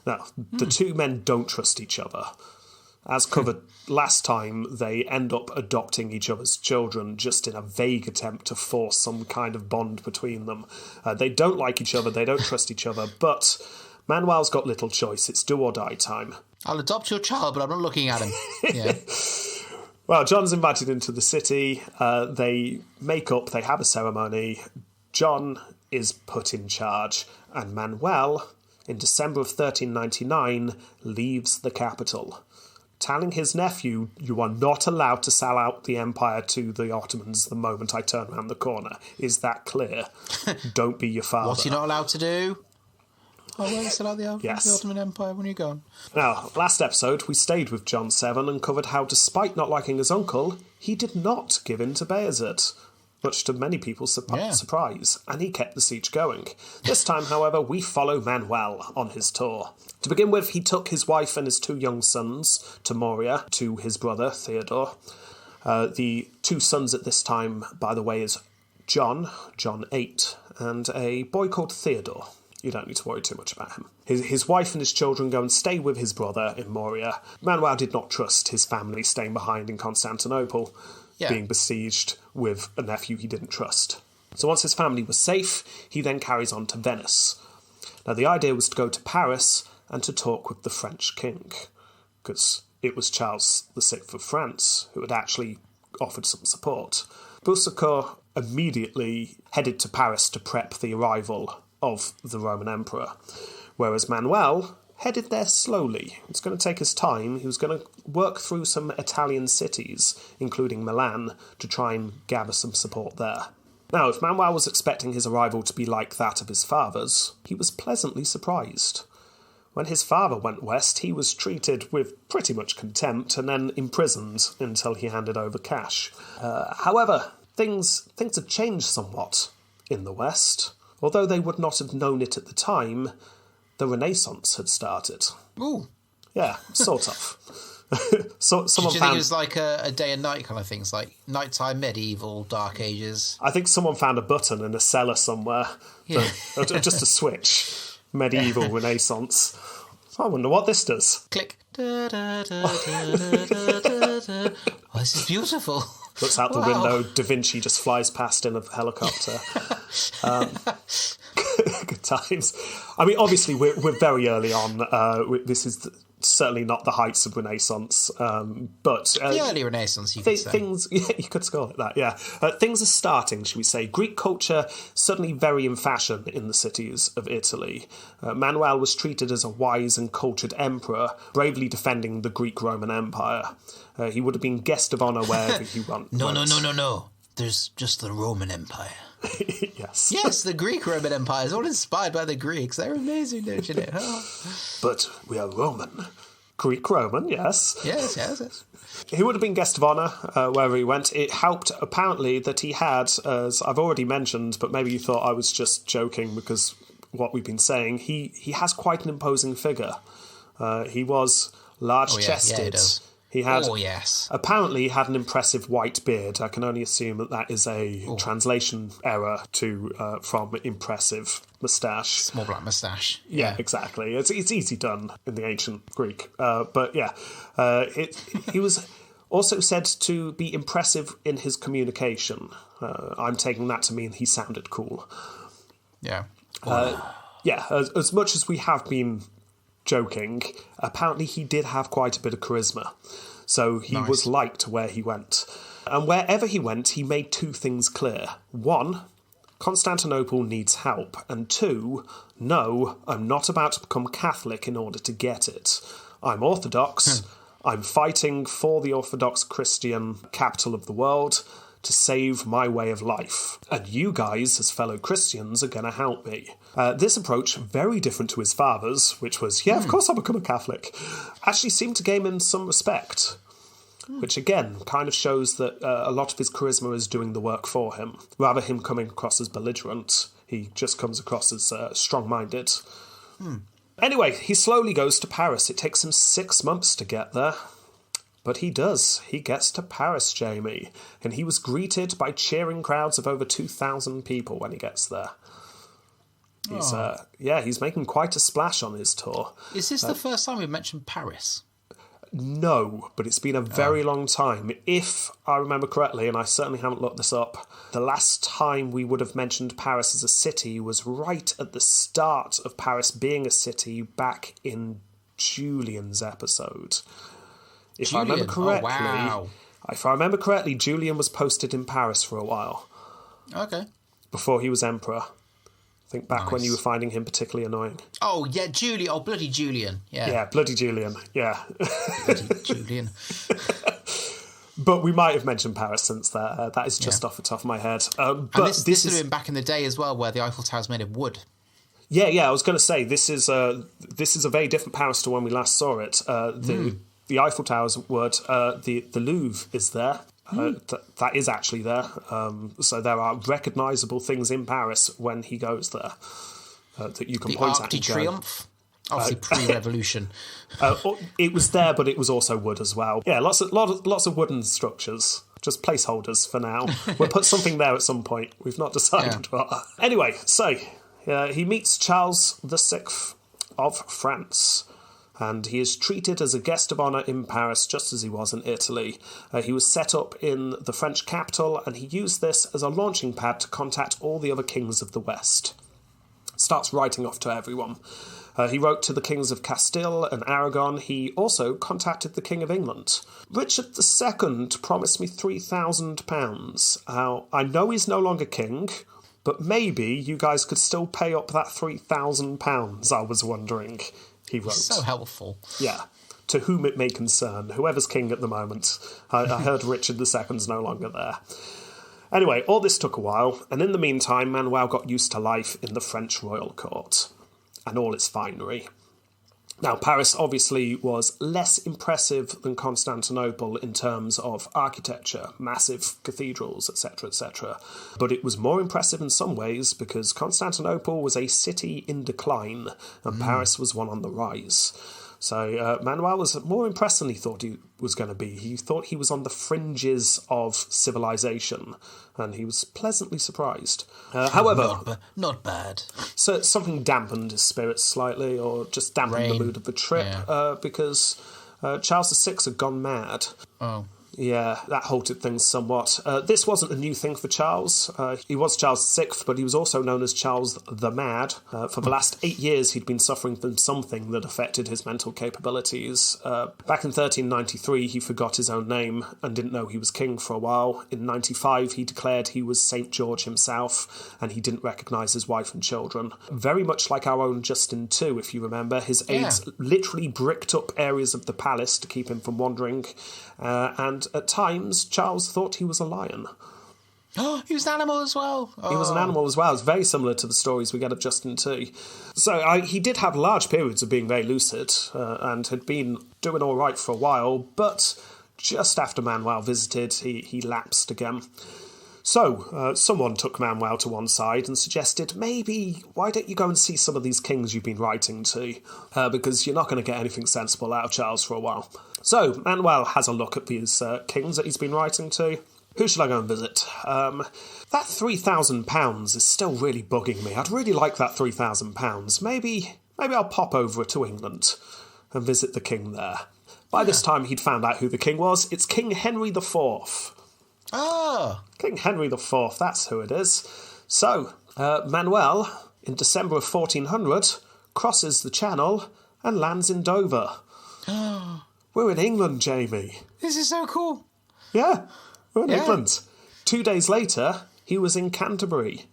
Now, the two men don't trust each other. As covered last time, they end up adopting each other's children just in a vague attempt to force some kind of bond between them. They don't like each other, they don't trust each other, but Manuel's got little choice. It's do or die time. I'll adopt your child, but I'm not looking at him. Yeah. Well, John's invited into the city. They make up, they have a ceremony. John is put in charge, and Manuel, in December of 1399, leaves the capital, telling his nephew, you are not allowed to sell out the empire to the Ottomans the moment I turn around the corner. Is that clear? Don't be your father. What's he not allowed to do? Oh, well, sell out the Ottoman Empire when you're gone. Now, last episode, we stayed with John VII and covered how, despite not liking his uncle, he did not give in to Bayezid, much to many people's surprise, and he kept the siege going. This time, however, we follow Manuel on his tour. To begin with, he took his wife and his 2 young sons to Moria, to his brother, Theodore. The 2 sons at this time, by the way, is John 8, and a boy called Theodore. You don't need to worry too much about him. His wife and his children go and stay with his brother in Moria. Manuel did not trust his family staying behind in Constantinople, being besieged with a nephew he didn't trust. So once his family was safe, he then carries on to Venice. Now the idea was to go to Paris and to talk with the French king, because it was Charles VI of France who had actually offered some support. Boucicaut immediately headed to Paris to prep the arrival of the Roman Emperor, whereas Manuel headed there slowly. It was going to take his time. He was going to work through some Italian cities, including Milan, to try and gather some support there. Now, if Manuel was expecting his arrival to be like that of his father's, he was pleasantly surprised. When his father went west, he was treated with pretty much contempt and then imprisoned until he handed over cash. However, things had changed somewhat in the West. Although they would not have known it at the time, the Renaissance had started. Ooh. Yeah, sort of. Do you think it was like a day and night kind of thing? It's like nighttime, medieval, dark ages? I think someone found a button in a cellar somewhere. Yeah. Just a switch. Medieval Renaissance. I wonder what this does. Click. Da, da, da, da, da, da, da. Oh, this is beautiful. Looks out the window, Da Vinci just flies past in a helicopter. Good times. I mean, obviously, we're very early on. This is certainly not the heights of Renaissance, but... the early Renaissance, you could say. Things, yeah, you could call it that, yeah. Things are starting, shall we say. Greek culture suddenly very in fashion in the cities of Italy. Manuel was treated as a wise and cultured emperor, bravely defending the Greek-Roman Empire. He would have been guest of honour wherever he went. No. There's just the Roman Empire. Yes. Yes, the Greek-Roman Empire is all inspired by the Greeks. They're amazing, don't you know? Oh. But we are Roman. Greek-Roman, yes. Yes. He would have been guest of honour wherever he went. It helped, apparently, that he had, as I've already mentioned, but maybe you thought I was just joking because what we've been saying, he has quite an imposing figure. He was large-chested. Yeah, he does. He had, yes. Apparently, he had an impressive white beard. I can only assume that is a translation error from impressive moustache. Small black moustache. Yeah, exactly. It's easy done in the ancient Greek. But yeah, he was also said to be impressive in his communication. I'm taking that to mean he sounded cool. Yeah. As much as we have been joking, apparently he did have quite a bit of charisma. So he was liked where he went. And wherever he went, he made 2 things clear. One, Constantinople needs help, and 2, no, I'm not about to become Catholic in order to get it. I'm Orthodox. I'm fighting for the Orthodox Christian capital of the world to save my way of life. And you guys, as fellow Christians, are going to help me. This approach, very different to his father's, which was, of course I'll become a Catholic, actually seemed to gain him some respect. Which, again, kind of shows that a lot of his charisma is doing the work for him. Rather him coming across as belligerent, he just comes across as strong-minded. Anyway, he slowly goes to Paris. It takes him 6 months to get there. But he does. He gets to Paris, Jamie. And he was greeted by cheering crowds of over 2,000 people when he gets there. He's making quite a splash on his tour. Is this the first time we've mentioned Paris? No, but it's been a very long time. If I remember correctly, and I certainly haven't looked this up, the last time we would have mentioned Paris as a city was right at the start of Paris being a city back in Julian's episode. If I remember correctly, Julian was posted in Paris for a while. Okay. Before he was emperor. I think back when you were finding him particularly annoying. Oh, yeah, Julian. Oh, bloody Julian. Yeah. Yeah, bloody Julian. Yeah. Bloody Julian. But we might have mentioned Paris since that. That is just off the top of my head. But this would have been back in the day as well, where the Eiffel Tower's made of wood. Yeah, I was going to say, this is a very different Paris to when we last saw it. The Eiffel Tower's wood. The Louvre is there. That is actually there. So there are recognisable things in Paris when he goes there that you can point at. The Arc de Triomphe? Obviously pre-revolution. It was there, but it was also wood as well. Yeah, lots of wooden structures. Just placeholders for now. We'll put something there at some point. We've not decided what. Anyway, so he meets Charles VI of France. And he is treated as a guest of honour in Paris, just as he was in Italy. He was set up in the French capital, and he used this as a launching pad to contact all the other kings of the West. Starts writing off to everyone. He wrote to the kings of Castile and Aragon. He also contacted the King of England. Richard II promised me £3,000. I know he's no longer king, but maybe you guys could still pay up that £3,000, I was wondering. He wrote. So helpful. Yeah. To whom it may concern. Whoever's king at the moment. I heard Richard II's no longer there. Anyway, all this took a while, and in the meantime, Manuel got used to life in the French royal court and all its finery. Now, Paris obviously was less impressive than Constantinople in terms of architecture, massive cathedrals, etc., etc. But it was more impressive in some ways because Constantinople was a city in decline and Paris was one on the rise. So Manuel was more impressed than he thought he was going to be. He thought he was on the fringes of civilization, and he was pleasantly surprised. However... Not bad. So something dampened his spirits slightly, or just dampened the mood of the trip, because Charles VI had gone mad. Oh. Yeah, that halted things somewhat. This wasn't a new thing for Charles. He was Charles VI, but he was also known as Charles the Mad. For the last 8 years, he'd been suffering from something that affected his mental capabilities. Back in 1393, he forgot his own name and didn't know he was king for a while. In 95, he declared he was St. George himself, and he didn't recognise his wife and children. Very much like our own Justin II, if you remember. His aides literally bricked up areas of the palace to keep him from wandering, and at times, Charles thought he was a lion. Oh, he was an animal as well. Oh. He was an animal as well. It's very similar to the stories we get of Justin II. So he did have large periods of being very lucid and had been doing all right for a while, but just after Manuel visited, he lapsed again. So someone took Manuel to one side and suggested, maybe, why don't you go and see some of these kings you've been writing to? Because you're not going to get anything sensible out of Charles for a while. So Manuel has a look at these kings that he's been writing to. Who should I go and visit? That £3,000 is still really bugging me. I'd really like that £3,000. Maybe I'll pop over to England and visit the king there. By this time, he'd found out who the king was. It's King Henry IV. Ah! King Henry IV, that's who it is. So, Manuel, in December of 1400, crosses the Channel and lands in Dover. We're in England, Jamie. This is so cool. Yeah, we're in England. 2 days later, he was in Canterbury.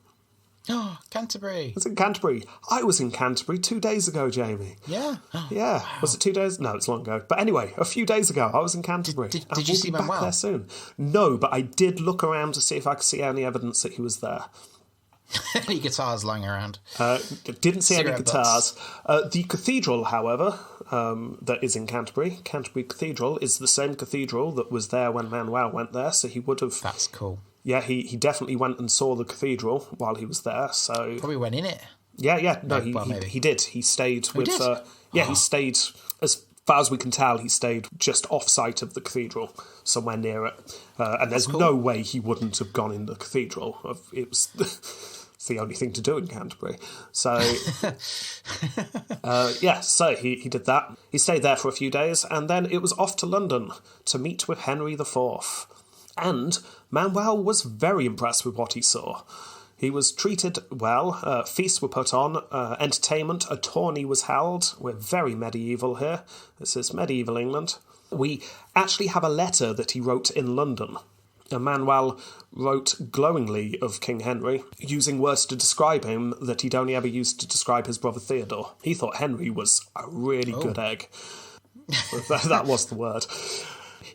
Oh, Canterbury. It's in Canterbury. I was in Canterbury 2 days ago, Jamie. Yeah. Yeah. Wow. Was it 2 days? No, it's long ago. But anyway, a few days ago, I was in Canterbury. Did you see Manuel? Back there soon. No, but I did look around to see if I could see any evidence that he was there. Any guitars lying around? Didn't see any Cigarette guitars. The cathedral, however, that is in Canterbury Cathedral, is the same cathedral that was there when Manuel went there, so he would have... That's cool. Yeah, he definitely went and saw the cathedral while he was there, so... Probably went in it. Yeah. No, maybe. he did. He stayed with... did? He stayed, as far as we can tell, he stayed just off-site of the cathedral, somewhere near it. And there's no way he wouldn't have gone in the cathedral. It was... It's the only thing to do in Canterbury. So, so he did that. He stayed there for a few days, and then it was off to London to meet with Henry IV. And Manuel was very impressed with what he saw. He was treated well, feasts were put on, entertainment, a tourney was held. We're very medieval here. This is medieval England. We actually have a letter that he wrote in London. Manuel wrote glowingly of King Henry, using words to describe him that he'd only ever used to describe his brother Theodore. He thought Henry was a really good egg. That was the word.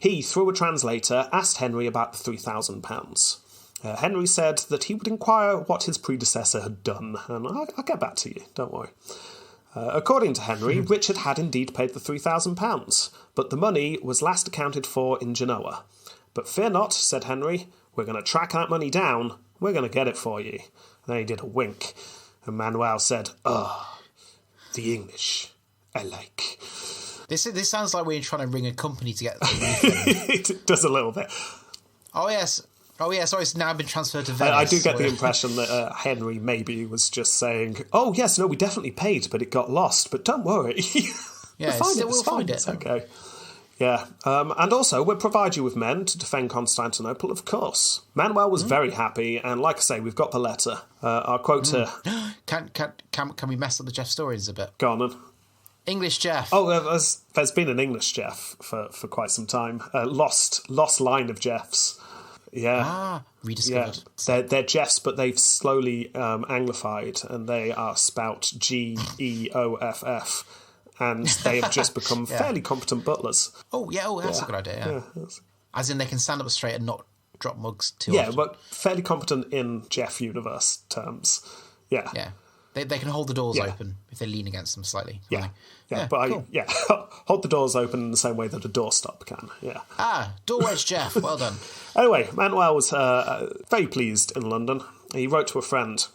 He, through a translator, asked Henry about the £3,000. Henry said that he would inquire what his predecessor had done, and I'll get back to you, don't worry. According to Henry, Richard had indeed paid the £3,000, but the money was last accounted for in Genoa. But fear not, said Henry, we're going to track that money down, we're going to get it for you. Then he did a wink, and Manuel said, the English, I like. This sounds like we're trying to ring a company to get... It does a little bit. Oh, yes, it's now been transferred to Venice. I do get the impression that Henry maybe was just saying, oh, yes, no, we definitely paid, but it got lost, but don't worry. Yeah, we'll find it. It's okay. Yeah, and also, we'll provide you with men to defend Constantinople, of course. Manuel was very happy, and like I say, we've got the letter. I'll quote here. Can we mess up the Jeff stories a bit? Go on then. English Jeff. Oh, there's been an English Jeff for quite some time. Lost line of Jeffs. Yeah. Rediscovered. Yeah. They're Jeffs, but they've slowly anglified, and they are spout Geoff. And they have just become fairly competent butlers. Oh, yeah, that's a good idea, yeah. As in they can stand up straight and not drop mugs too often. Yeah, but fairly competent in Jeff universe terms. Yeah. Yeah. They can hold the doors open if they lean against them slightly. Yeah. Cool. Hold the doors open in the same way that a doorstop can, yeah. Door wedge Jeff, well done. Anyway, Manuel was very pleased in London. He wrote to a friend,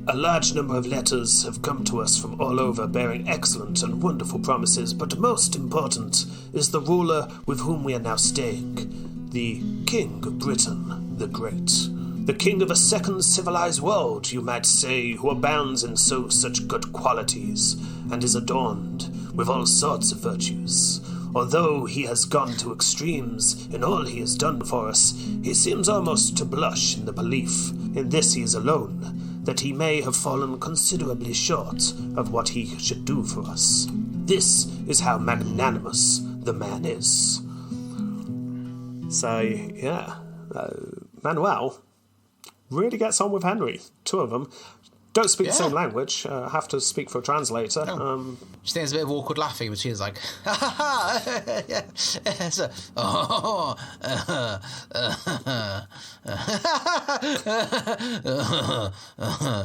a large number of letters have come to us from all over bearing excellent and wonderful promises, but most important is the ruler with whom we are now staying, the King of Britain the Great. The king of a second civilized world, you might say, who abounds in such good qualities, and is adorned with all sorts of virtues. Although he has gone to extremes in all he has done for us, he seems almost to blush in the belief, in this he is alone, that he may have fallen considerably short of what he should do for us. This is how magnanimous the man is. So, Manuel really gets on with Henry. Two of them don't speak the same language, have to speak for a translator. Do you think there's a bit of awkward laughing, which is like,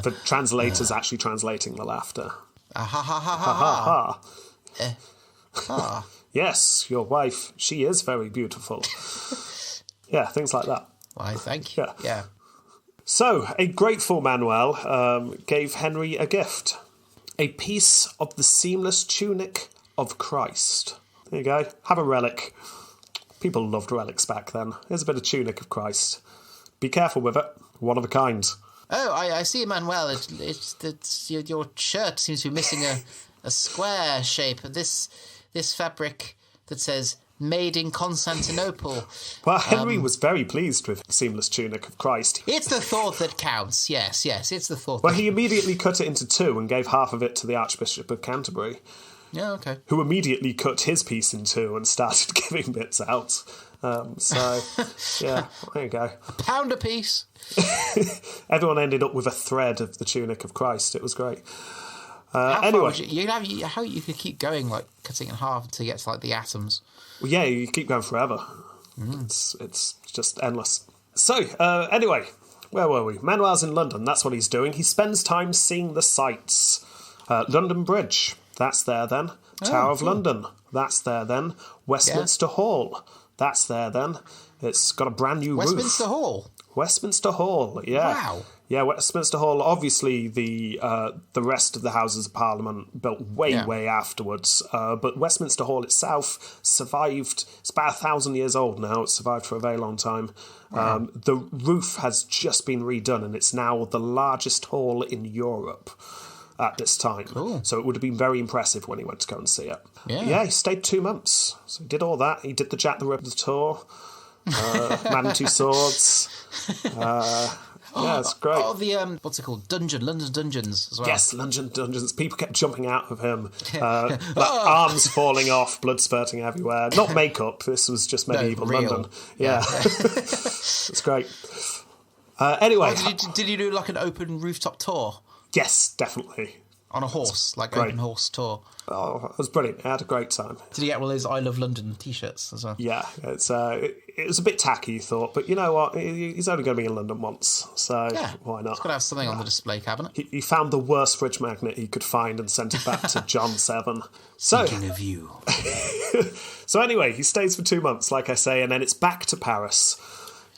The translator's actually translating the laughter. Yes, your wife, she is very beautiful. Yeah, things like that. Why, thank you. Yeah. So, a grateful Manuel gave Henry a gift. A piece of the seamless tunic of Christ. There you go. Have a relic. People loved relics back then. Here's a bit of tunic of Christ. Be careful with it. One of a kind. Oh, I see, Manuel. It's your shirt seems to be missing a square shape. This fabric that says made in Constantinople. Well, Henry was very pleased with the seamless tunic of Christ. It's the thought that counts. Yes, it's the thought. Well, he immediately cut it into two and gave half of it to the Archbishop of Canterbury. Yeah, okay. Who immediately cut his piece in two and started giving bits out. So, yeah, there you go. Pound a piece. Everyone ended up with a thread of the tunic of Christ. It was great. How Anyway, far would how you could keep going, like cutting it in half until you get to like the atoms? well, yeah, you keep going forever. It's just endless. So, anyway, where were we? Manuel's in London. That's what he's doing. He spends time seeing the sights. London Bridge. That's there then. Tower of London. That's there then. Westminster Hall. That's there then. It's got a brand new roof. Westminster Hall. Westminster Hall, yeah. Wow. Yeah, Westminster Hall, obviously the rest of the Houses of Parliament built way afterwards, but Westminster Hall itself survived. It's about 1,000 years old now. It's survived for a very long time. Wow. The roof has just been redone, and it's now the largest hall in Europe at this time. Cool. So it would have been very impressive when he went to go and see it. Yeah, he stayed 2 months. So he did all that. He did the Jack the Ripper tour, Man and Two Swords. Yeah, it's great. Oh, the what's it called? London Dungeons as well. Yes, London Dungeons. People kept jumping out of him. Arms falling off, blood spurting everywhere. Not makeup. This was just medieval London. Yeah. It's great. Anyway. Did you do like an open rooftop tour? Yes, definitely. On a horse, like great. open horse tour. Oh, it was brilliant. I had a great time. Did you get one of those I Love London t-shirts as well? Yeah, it was a bit tacky, you thought, but you know what? He's only going to be in London once, so why not? He's got to have something on the display cabinet. He found the worst fridge magnet he could find and sent it back to John 7. Speaking of you. So anyway, he stays for 2 months, like I say, and then it's back to Paris.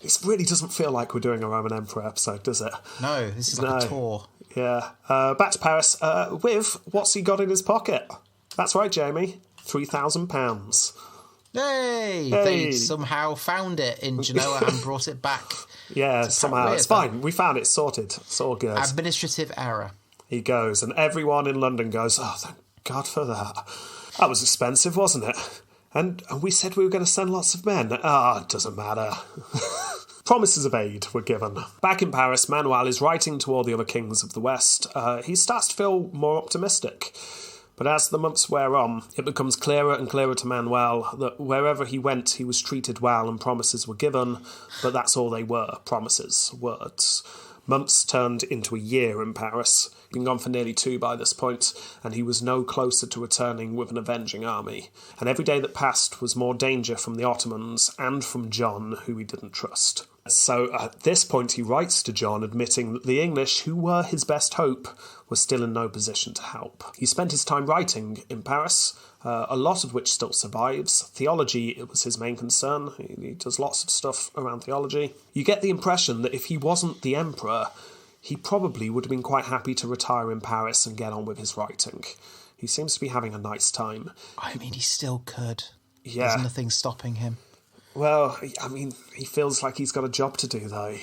It really doesn't feel like we're doing a Roman Emperor episode, does it? No, this is like a tour. Yeah. Back to Paris with what's he got in his pocket? That's right, Jamie. £3,000. Hey! They somehow found it in Genoa and brought it back. Yeah, somehow. It's fine. We found it sorted. It's all good. Administrative error. He goes, and everyone in London goes, oh, thank God for that. That was expensive, wasn't it? And we said we were going to send lots of men. It doesn't matter. Promises of aid were given. Back in Paris, Manuel is writing to all the other kings of the West. He starts to feel more optimistic. But as the months wear on, it becomes clearer and clearer to Manuel that wherever he went, he was treated well and promises were given, but that's all they were, promises, words. Months turned into a year in Paris. He'd been gone for nearly 2 by this point, and he was no closer to returning with an avenging army. And every day that passed was more danger from the Ottomans and from John, who he didn't trust. So at this point he writes to John admitting that the English, who were his best hope, were still in no position to help. He spent his time writing in Paris, a lot of which still survives. Theology, it was his main concern. He does lots of stuff around theology. You get the impression that if he wasn't the emperor, he probably would have been quite happy to retire in Paris and get on with his writing. He seems to be having a nice time. I mean, he still could. Yeah. There's nothing stopping him. Well, I mean, he feels like he's got a job to do, though.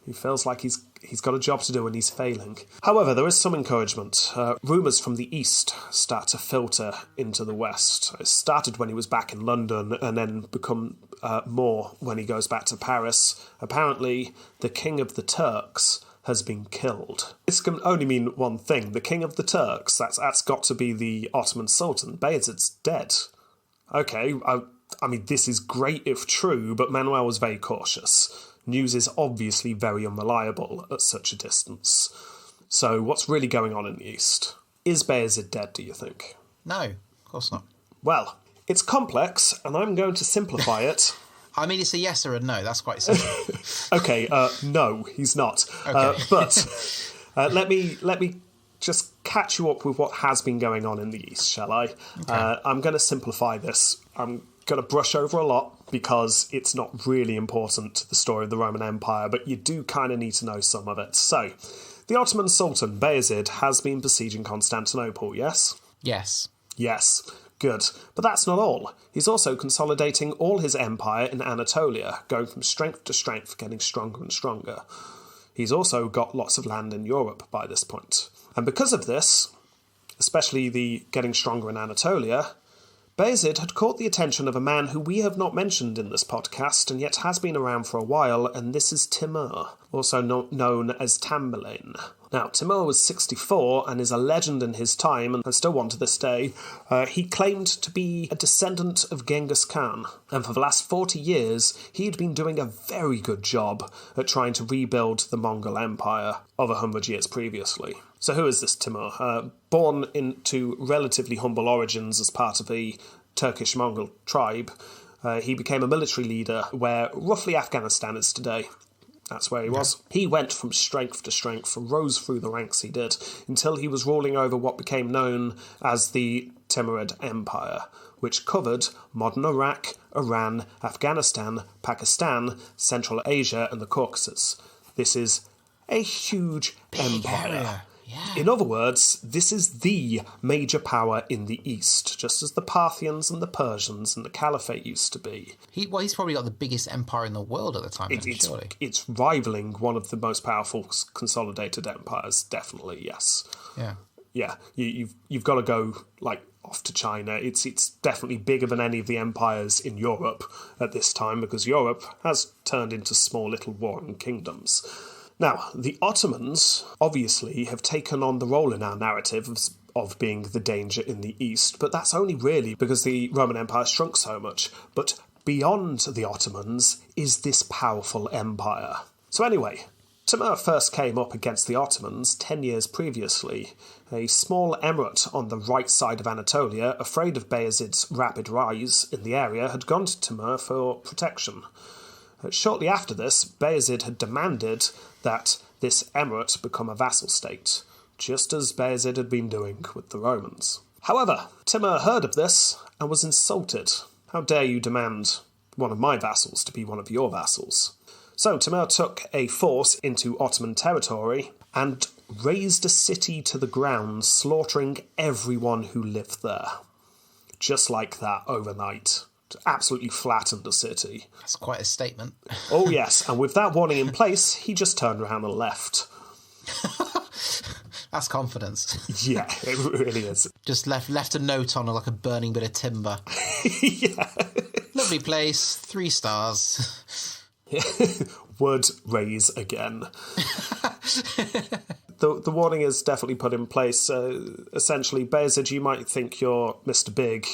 He feels like he's got a job to do and he's failing. However, there is some encouragement. Rumours from the East start to filter into the West. It started when he was back in London and then become more when he goes back to Paris. Apparently, the King of the Turks has been killed. This can only mean one thing. The King of the Turks, that's got to be the Ottoman Sultan. Bayezid's dead. Okay, I mean, this is great if true, but Manuel was very cautious. News is obviously very unreliable at such a distance. So what's really going on in the East? Is Bayezid dead, do you think? No, of course not. Well, it's complex, and I'm going to simplify it. I mean, it's a yes or a no. That's quite simple. Okay, no, he's not. Okay. But let me just catch you up with what has been going on in the East, shall I? Okay. I'm going to simplify this. I'm going to brush over a lot because it's not really important to the story of the Roman Empire, but you do kind of need to know some of it. So, the Ottoman Sultan, Bayezid, has been besieging Constantinople, yes? Yes. Yes. Good. But that's not all. He's also consolidating all his empire in Anatolia, going from strength to strength, getting stronger and stronger. He's also got lots of land in Europe by this point. And because of this, especially the getting stronger in Anatolia, Bayezid had caught the attention of a man who we have not mentioned in this podcast and yet has been around for a while, and this is Timur, also known as Tamburlaine. Now, Timur was 64 and is a legend in his time, and still one to this day. He claimed to be a descendant of Genghis Khan, and for the last 40 years, he'd been doing a very good job at trying to rebuild the Mongol Empire of 100 years previously. So who is this Timur? Born into relatively humble origins as part of a Turkish-Mongol tribe, he became a military leader where roughly Afghanistan is today. That's where he was. He went from strength to strength, rose through the ranks he did, until he was ruling over what became known as the Timurid Empire, which covered modern Iraq, Iran, Afghanistan, Pakistan, Central Asia and the Caucasus. This is a huge empire. Area. Yeah. In other words, this is the major power in the East, just as the Parthians and the Persians and the Caliphate used to be. He's probably got the biggest empire in the world at the time, surely. It's rivaling one of the most powerful consolidated empires, definitely, yes. Yeah. Yeah, you've got to go, off to China. It's definitely bigger than any of the empires in Europe at this time, because Europe has turned into small little warring kingdoms. Now, the Ottomans, obviously, have taken on the role in our narrative of being the danger in the East, but that's only really because the Roman Empire shrunk so much. But beyond the Ottomans is this powerful empire. So anyway, Timur first came up against the Ottomans 10 years previously. A small emirate on the right side of Anatolia, afraid of Bayezid's rapid rise in the area, had gone to Timur for protection. Shortly after this, Bayezid had demanded that this emirate become a vassal state, just as Bayezid had been doing with the Romans. However, Timur heard of this and was insulted. How dare you demand one of my vassals to be one of your vassals? So Timur took a force into Ottoman territory and razed a city to the ground, slaughtering everyone who lived there. Just like that, overnight. Absolutely flattened the city. That's quite a statement. Oh yes, and with that warning in place, he just turned around and left. That's confidence. Yeah, it really is. Just left a note on a burning bit of timber. Yeah. Lovely place, 3 stars. Would raise again. The warning is definitely put in place. Essentially, Bayezid, you might think you're Mr. Big,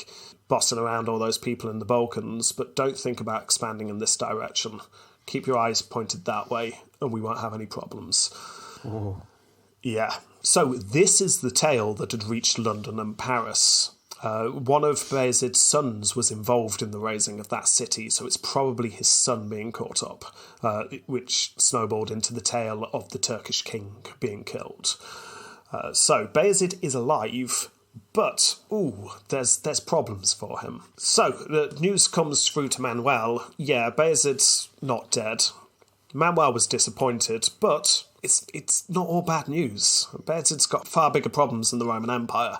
bossing around all those people in the Balkans, but don't think about expanding in this direction. Keep your eyes pointed that way, and we won't have any problems. Ooh. Yeah. So this is the tale that had reached London and Paris. One of Bayezid's sons was involved in the razing of that city, so it's probably his son being caught up, which snowballed into the tale of the Turkish king being killed. So Bayezid is alive, but, there's problems for him. So, the news comes through to Manuel. Yeah, Bayezid's not dead. Manuel was disappointed, but it's not all bad news. Bayezid's got far bigger problems than the Roman Empire.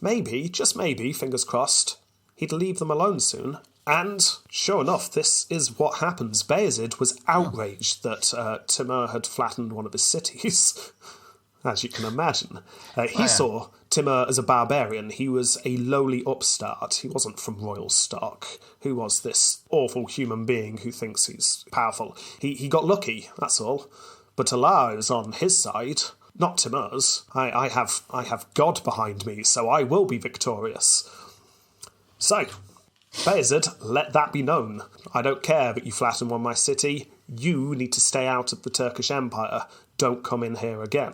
Maybe, just maybe, fingers crossed, he'd leave them alone soon. And, sure enough, this is what happens. Bayezid was outraged that Timur had flattened one of his cities. As you can imagine. He saw Timur as a barbarian. He was a lowly upstart. He wasn't from royal stock. Who was this awful human being who thinks he's powerful? He got lucky, that's all. But Allah is on his side, not Timur's. I have God behind me, so I will be victorious. So, Bayezid, let that be known. I don't care that you flatten one my city. You need to stay out of the Turkish Empire. Don't come in here again.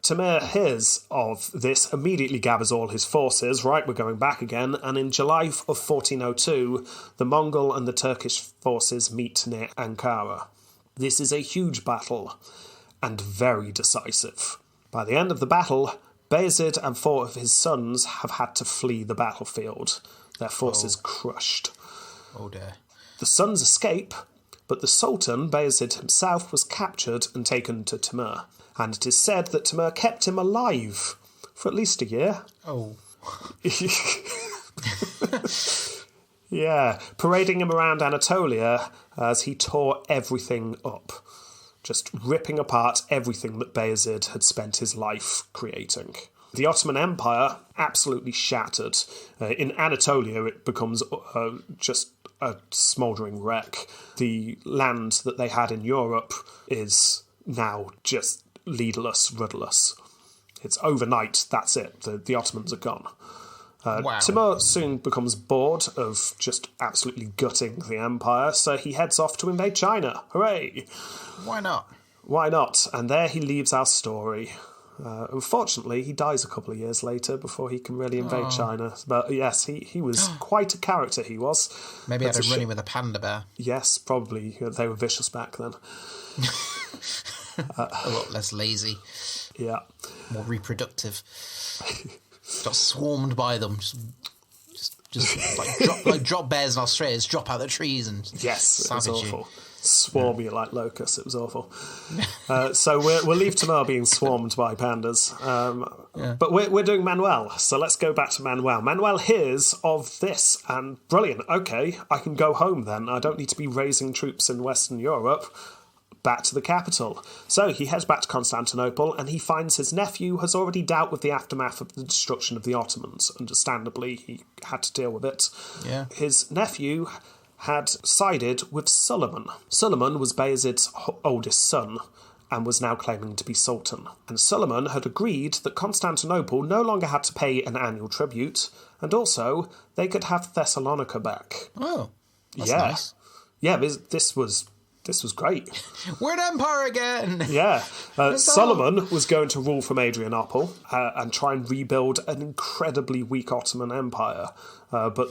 Timur hears of this, immediately gathers all his forces, right, we're going back again, and in July of 1402, the Mongol and the Turkish forces meet near Ankara. This is a huge battle, and very decisive. By the end of the battle, Bayezid and 4 of his sons have had to flee the battlefield, their forces crushed. Oh dear. The sons escape, but the Sultan, Bayezid himself, was captured and taken to Timur. And it is said that Timur kept him alive for at least a year. Oh. Yeah, parading him around Anatolia as he tore everything up. Just ripping apart everything that Bayezid had spent his life creating. The Ottoman Empire absolutely shattered. In Anatolia, it becomes just a smouldering wreck. The land that they had in Europe is now just leaderless, rudderless. It's overnight, that's it. The Ottomans are gone. Wow. Timur soon becomes bored of just absolutely gutting the empire, so he heads off to invade China. Hooray! Why not? Why not? And there he leaves our story. Unfortunately, he dies a couple of years later before he can really invade China. But yes, he was quite a character, he was. Maybe had a run-in with a panda bear. Yes, probably. They were vicious back then. A lot less lazy. Yeah. More reproductive. Got swarmed by them. Just like drop bears in Australia, just drop out the trees and yes, it was awful. You. Swarm you like locusts. It was awful. So we'll leave Timur being swarmed by pandas. But we're doing Manuel. So let's go back to Manuel. Manuel hears of this and brilliant. Okay, I can go home then. I don't need to be raising troops in Western Europe. Back to the capital. So he heads back to Constantinople and he finds his nephew has already dealt with the aftermath of the destruction of the Ottomans. Understandably, he had to deal with it. Yeah. His nephew had sided with Suleiman. Suleiman was Bayezid's oldest son and was now claiming to be Sultan. And Suleiman had agreed that Constantinople no longer had to pay an annual tribute, and also they could have Thessalonica back. Oh, that's nice. Yeah, this was great. We're an empire again! Yeah. Solomon was going to rule from Adrianople and try and rebuild an incredibly weak Ottoman Empire. But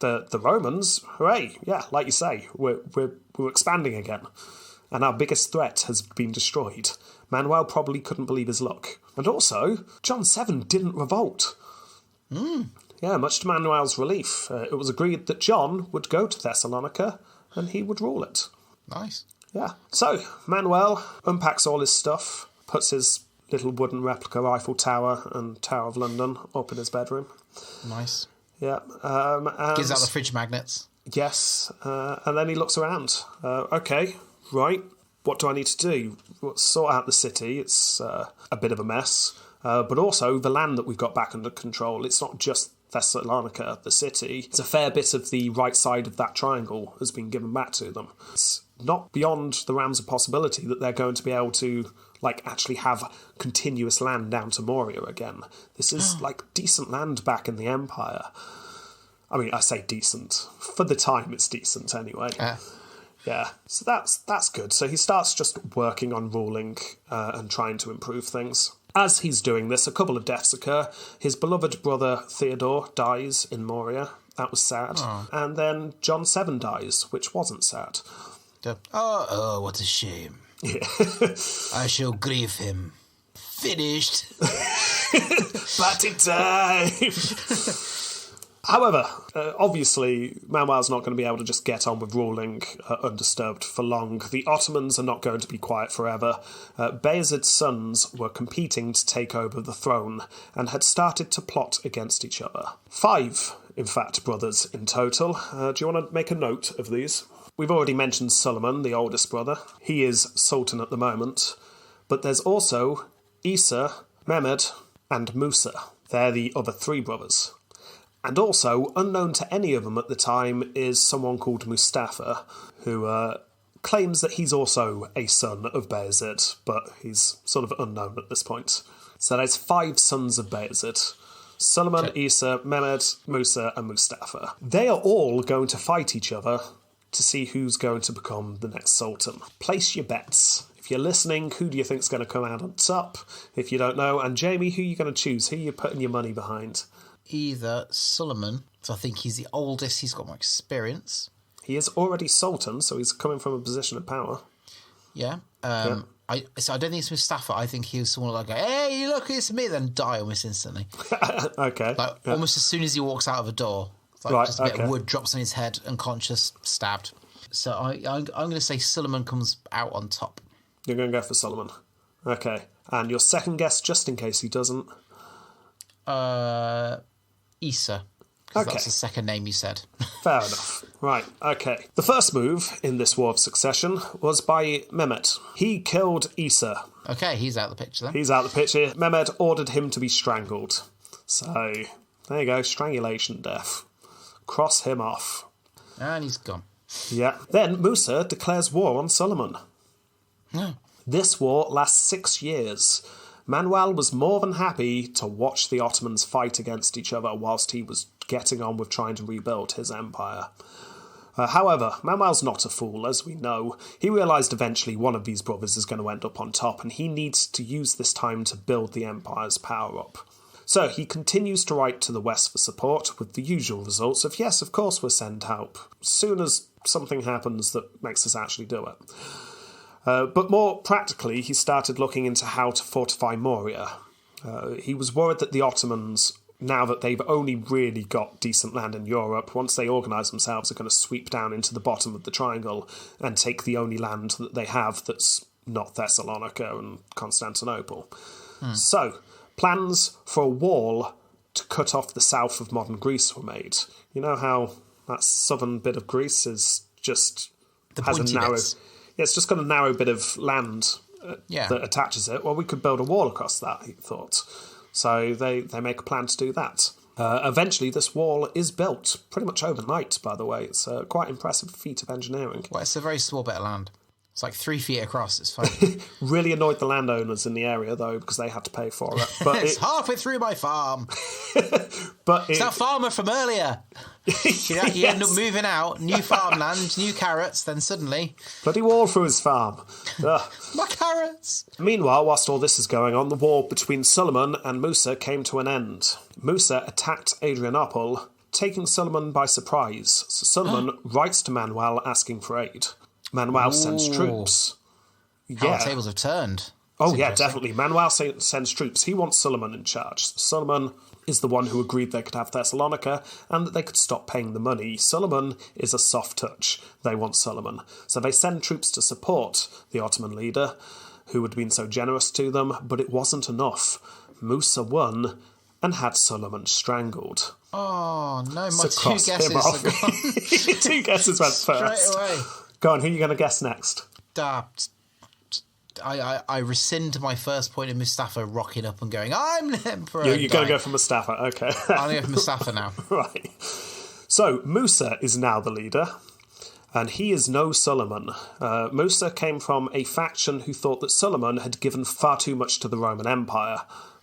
the Romans, hooray, yeah, like you say, we're expanding again. And our biggest threat has been destroyed. Manuel probably couldn't believe his luck. And also, John VII didn't revolt. Yeah, much to Manuel's relief. It was agreed that John would go to Thessalonica and he would rule it. Nice. Yeah. So, Manuel unpacks all his stuff, puts his little wooden replica Eiffel Tower and Tower of London up in his bedroom. Nice. Yeah. Gives out the fridge magnets. Yes. And then he looks around. Okay, right. What do I need to do? Sort out the city. It's a bit of a mess. But also the land that we've got back under control. It's not just Thessalonica, the city. It's a fair bit of the right side of that triangle has been given back to them. It's not beyond the realms of possibility that they're going to be able to actually have continuous land down to Moria again. This is decent land back in the Empire. I mean, I say decent. For the time, it's decent anyway. Yeah, so that's good. So he starts just working on ruling and trying to improve things. As he's doing this, a couple of deaths occur. His beloved brother Theodore dies in Moria. That was sad. And then John VII dies, which wasn't sad. Oh, what a shame. Yeah. I shall grieve him. Finished. Party time! However, obviously, Manuel's not going to be able to just get on with ruling undisturbed for long. The Ottomans are not going to be quiet forever. Bayezid's sons were competing to take over the throne and had started to plot against each other. 5, in fact, brothers in total. Do you want to make a note of these? We've already mentioned Suleiman, the oldest brother. He is Sultan at the moment. But there's also Isa, Mehmed, and Musa. They're the other 3 brothers. And also, unknown to any of them at the time is someone called Mustafa, who claims that he's also a son of Bayezid, but he's sort of unknown at this point. So there's 5 sons of Bayezid. Suleiman, Isa, Mehmed, Musa, and Mustafa. They are all going to fight each other to see who's going to become the next sultan. Place your bets. If you're listening, who do you think's going to come out on top? If you don't know, and Jamie, who are you going to choose? Who are you putting your money behind? Either Suleiman, so I think he's the oldest, he's got more experience. He is already sultan, so he's coming from a position of power. Yeah. I don't think it's Mustafa. I think he was someone like, hey, look, it's me, then die almost instantly. Okay. Almost as soon as he walks out of a door. Just a bit of wood drops on his head, unconscious, stabbed. So I'm going to say Suleiman comes out on top. You're going to go for Suleiman. Okay. And your second guess, just in case he doesn't? Isa Okay. That's the second name you said. Fair enough. Right, okay. The first move in this War of Succession was by Mehmed. He killed Isa. Okay, he's out of the picture then. He's out of the picture. Mehmed ordered him to be strangled. So, there you go, strangulation death. Cross him off. And he's gone. Yeah. Then Musa declares war on Suleiman. No. This war lasts 6 years. Manuel was more than happy to watch the Ottomans fight against each other whilst he was getting on with trying to rebuild his empire. However, Manuel's not a fool, as we know. He realised eventually one of these brothers is going to end up on top, and he needs to use this time to build the empire's power up. So he continues to write to the West for support, with the usual results of, yes, of course we'll send help, as soon as something happens that makes us actually do it. But more practically, he started looking into how to fortify Moria. He was worried that the Ottomans, now that they've only really got decent land in Europe, once they organise themselves, are going to sweep down into the bottom of the triangle and take the only land that they have that's not Thessalonica and Constantinople. So, plans for a wall to cut off the south of modern Greece were made. You know how that southern bit of Greece is just has a narrow... bits. Yeah, it's just got a narrow bit of land that attaches it. Well, we could build a wall across that, he thought. So they make a plan to do that. Eventually, this wall is built pretty much overnight, by the way. It's a quite impressive feat of engineering. Well, it's a very small bit of land. It's like 3 feet across. It's fine. Really annoyed the landowners in the area, though, because they had to pay for it. But It's halfway through my farm. but It's that farmer from earlier. You end up moving out, new farmland, new carrots, then suddenly... bloody wall through his farm. Ugh. My carrots! Meanwhile, whilst all this is going on, the war between Suleiman and Musa came to an end. Musa attacked Adrianople, taking Suleiman by surprise. So Suleiman writes to Manuel asking for aid. Manuel sends troops. How the tables have turned. Oh, yeah, definitely. Manuel sends troops. He wants Suleiman in charge. Suleiman is the one who agreed they could have Thessalonica and that they could stop paying the money. Suleiman is a soft touch. They want Suleiman. So they send troops to support the Ottoman leader, who had been so generous to them, but it wasn't enough. Musa won and had Suleiman strangled. Oh, no, my So two cross guesses him are off. gone. 2 guesses went first. Straight away. Go on, who are you going to guess next? I rescind my first point of Mustafa rocking up and going, I'm the emperor. You're going to go for Mustafa, okay. I'm going to go for Mustafa now. Right. So, Musa is now the leader, and he is no Suleiman. Musa came from a faction who thought that Suleiman had given far too much to the Roman Empire,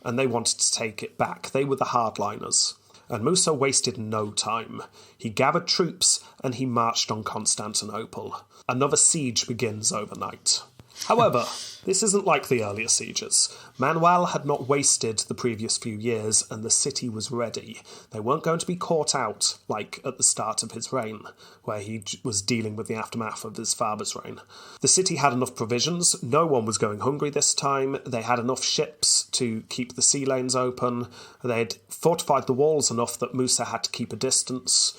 and they wanted to take it back. They were the hardliners. And Musa wasted no time. He gathered troops, and he marched on Constantinople. Another siege begins overnight. However, this isn't like the earlier sieges. Manuel had not wasted the previous few years, and the city was ready. They weren't going to be caught out like at the start of his reign, where he was dealing with the aftermath of his father's reign. The city had enough provisions. No one was going hungry this time. They had enough ships to keep the sea lanes open. They had fortified the walls enough that Musa had to keep a distance.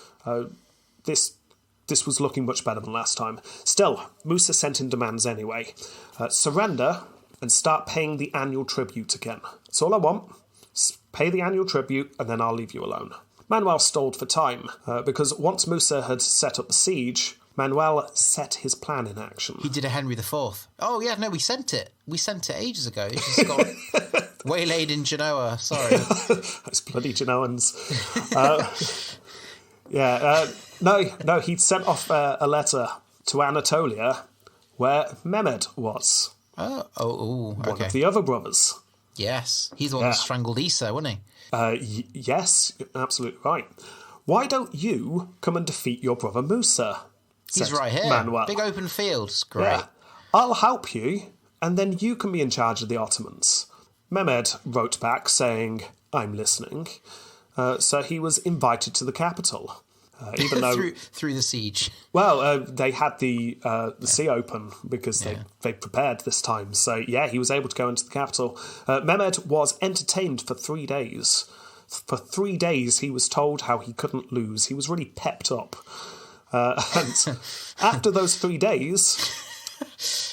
This was looking much better than last time. Still, Musa sent in demands anyway. Surrender and start paying the annual tribute again. That's all I want. Pay the annual tribute and then I'll leave you alone. Manuel stalled for time, because once Musa had set up the siege, Manuel set his plan in action. He did a Henry IV. Oh, yeah, no, we sent it. We sent it ages ago. It just got waylaid in Genoa. Sorry. Those bloody Genoans. No, he'd sent off a letter to Anatolia where Mehmed was. Okay. One of the other brothers. Yes, he's the one that strangled Isa, wasn't he? Yes, absolutely right. Why don't you come and defeat your brother Musa? He's right here. Manuel. Big open field. It's great. Yeah. I'll help you, and then you can be in charge of the Ottomans. Mehmed wrote back saying, I'm listening. So he was invited to the capital. Even though through the siege. Well, they had the sea open because they prepared this time. So, yeah, he was able to go into the capital. Mehmed was entertained for 3 days. For 3 days, he was told how he couldn't lose. He was really pepped up. And after those 3 days,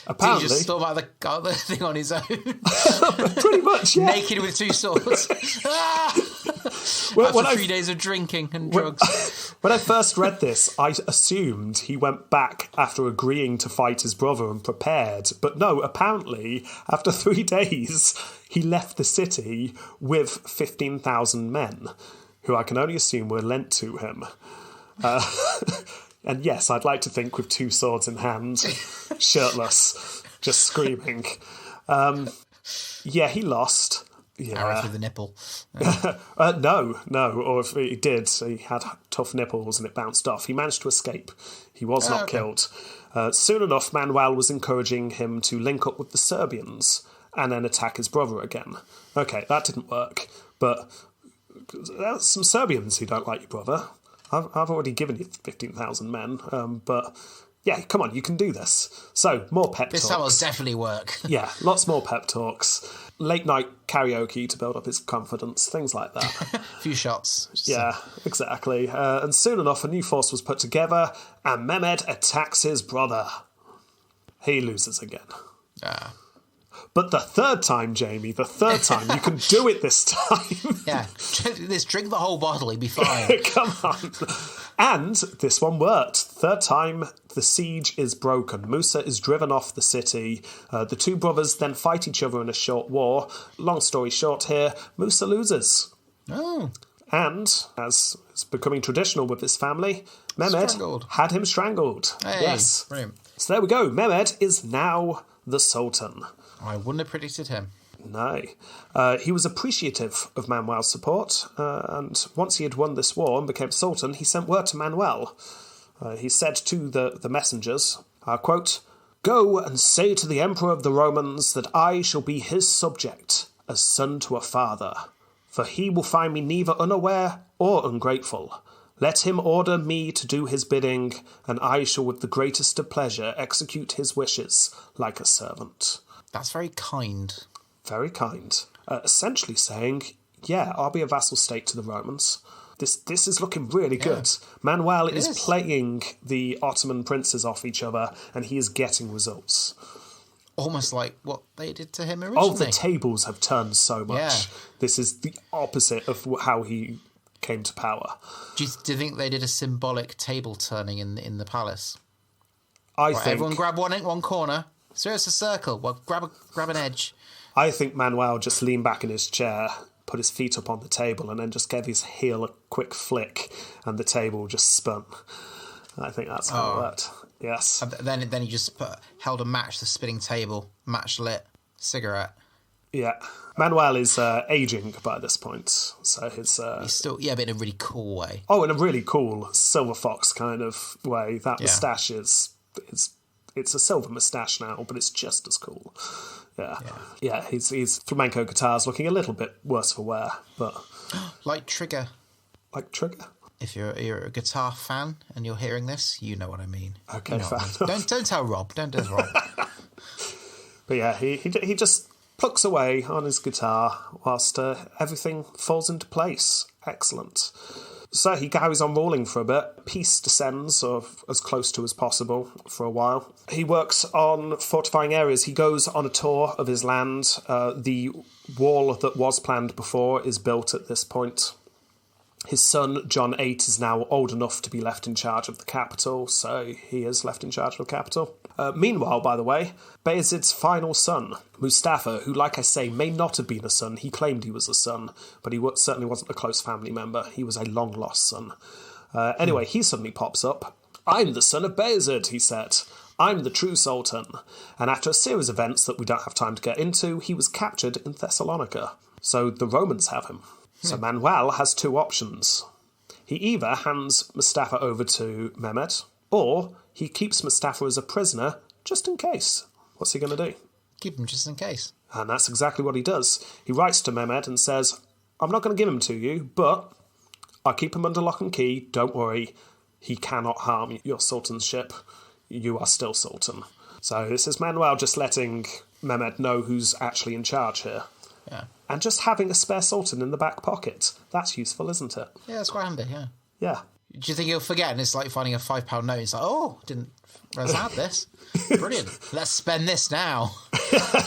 apparently... Did he just storm out the thing on his own? Pretty much, yeah. Naked with 2 swords. After 3 days of drinking and drugs. When I first read this, I assumed he went back after agreeing to fight his brother and prepared. But no, apparently, after 3 days, he left the city with 15,000 men, who I can only assume were lent to him. And yes, I'd like to think with 2 swords in hand, shirtless, just screaming. Yeah, he lost. Yeah. Arrow through the nipple. No. Or if he did, he had tough nipples and it bounced off. He managed to escape. He was not killed. Soon enough, Manuel was encouraging him to link up with the Serbians and then attack his brother again. Okay, that didn't work. But there's some Serbians who don't like your brother. I've already given you 15,000 men. But yeah, come on, you can do this. So, more pep talks. This time will definitely work. Yeah, lots more pep talks. Late night karaoke to build up his confidence, things like that. A few shots. Yeah, exactly. And soon enough, a new force was put together, and Mehmed attacks his brother. He loses again. But the third time, Jamie, you can do it this time. Yeah, drink the whole bottle, he'll be fine. Come on. And this one worked. Third time, the siege is broken. Musa is driven off the city. The 2 brothers then fight each other in a short war. Long story short here, Musa loses. Oh. And, as is becoming traditional with his family, Mehmed had him strangled. Hey, yes. Brilliant. So there we go. Mehmed is now the Sultan. I wouldn't have predicted him. No. He was appreciative of Manuel's support, and once he had won this war and became Sultan, he sent word to Manuel. He said to the messengers, quote, "Go and say to the Emperor of the Romans that I shall be his subject, as son to a father. For he will find me neither unaware or ungrateful. Let him order me to do his bidding, and I shall with the greatest of pleasure execute his wishes like a servant." That's very kind. Very kind. Essentially saying, yeah, I'll be a vassal state to the Romans. This is looking really good. Manuel is playing the Ottoman princes off each other, and he is getting results. Almost like what they did to him originally. Oh, the tables have turned so much. Yeah. This is the opposite of how he came to power. Do you think they did a symbolic table turning in the palace? I think everyone grab one corner. So it's a circle. Well, grab an edge. I think Manuel just leaned back in his chair, put his feet up on the table, and then just gave his heel a quick flick, and the table just spun. I think that's how it worked. Yes. And then he just held a match to the spinning table, match lit, cigarette. Yeah. Manuel is aging by this point, so his... He's still, but in a really cool way. Oh, in a really cool Silver Fox kind of way. That moustache is... It's a silver moustache now, but it's just as cool. Yeah. His flamenco guitar's looking a little bit worse for wear, but like Trigger. Like Trigger. If you're a guitar fan and you're hearing this, you know what I mean. Okay, you know fair enough. Don't tell Rob. Don't tell Rob. But yeah, he just plucks away on his guitar whilst everything falls into place. Excellent. So he carries on ruling for a bit. Peace descends, or as close to as possible, for a while. He works on fortifying areas. He goes on a tour of his land. The wall that was planned before is built at this point. His son, John VIII, is now old enough to be left in charge of the capital, so he is left in charge of the capital. Meanwhile, by the way, Bayezid's final son, Mustafa, who, like I say, may not have been a son, he claimed he was a son, but he certainly wasn't a close family member. He was a long-lost son. Anyway, he suddenly pops up. "I'm the son of Bayezid," he said. "I'm the true Sultan." And after a series of events that we don't have time to get into, he was captured in Thessalonica. So the Romans have him. So Manuel has 2 options. He either hands Mustafa over to Mehmed, or he keeps Mustafa as a prisoner just in case. What's he going to do? Keep him just in case. And that's exactly what he does. He writes to Mehmed and says, "I'm not going to give him to you, but I'll keep him under lock and key. Don't worry, he cannot harm your sultanship. You are still sultan." So this is Manuel just letting Mehmed know who's actually in charge here. Yeah. And just having a spare sultan in the back pocket. That's useful, isn't it? Yeah, it's quite handy, yeah. Yeah. Do you think he'll forget? And it's like finding a £5 note. It's like, oh, didn't realize I had this. Brilliant. Let's spend this now.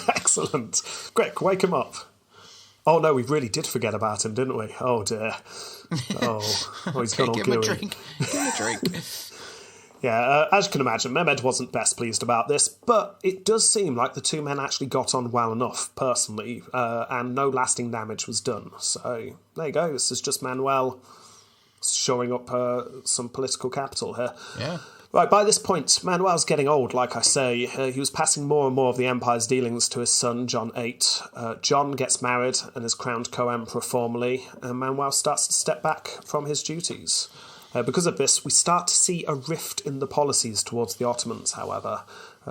Excellent. Quick, wake him up. Oh, no, we really did forget about him, didn't we? Oh, dear. Oh, he's gone all Give him gooey. a drink. Give him a drink. Yeah, as you can imagine, Mehmed wasn't best pleased about this, but it does seem like the two men actually got on well enough, personally, and no lasting damage was done. So, there you go. This is just Manuel showing up some political capital here. Yeah. Right, by this point, Manuel's getting old, like I say. He was passing more and more of the Empire's dealings to his son, John VIII. John gets married and is crowned co-emperor formally, and Manuel starts to step back from his duties. Because of this, we start to see a rift in the policies towards the Ottomans, however.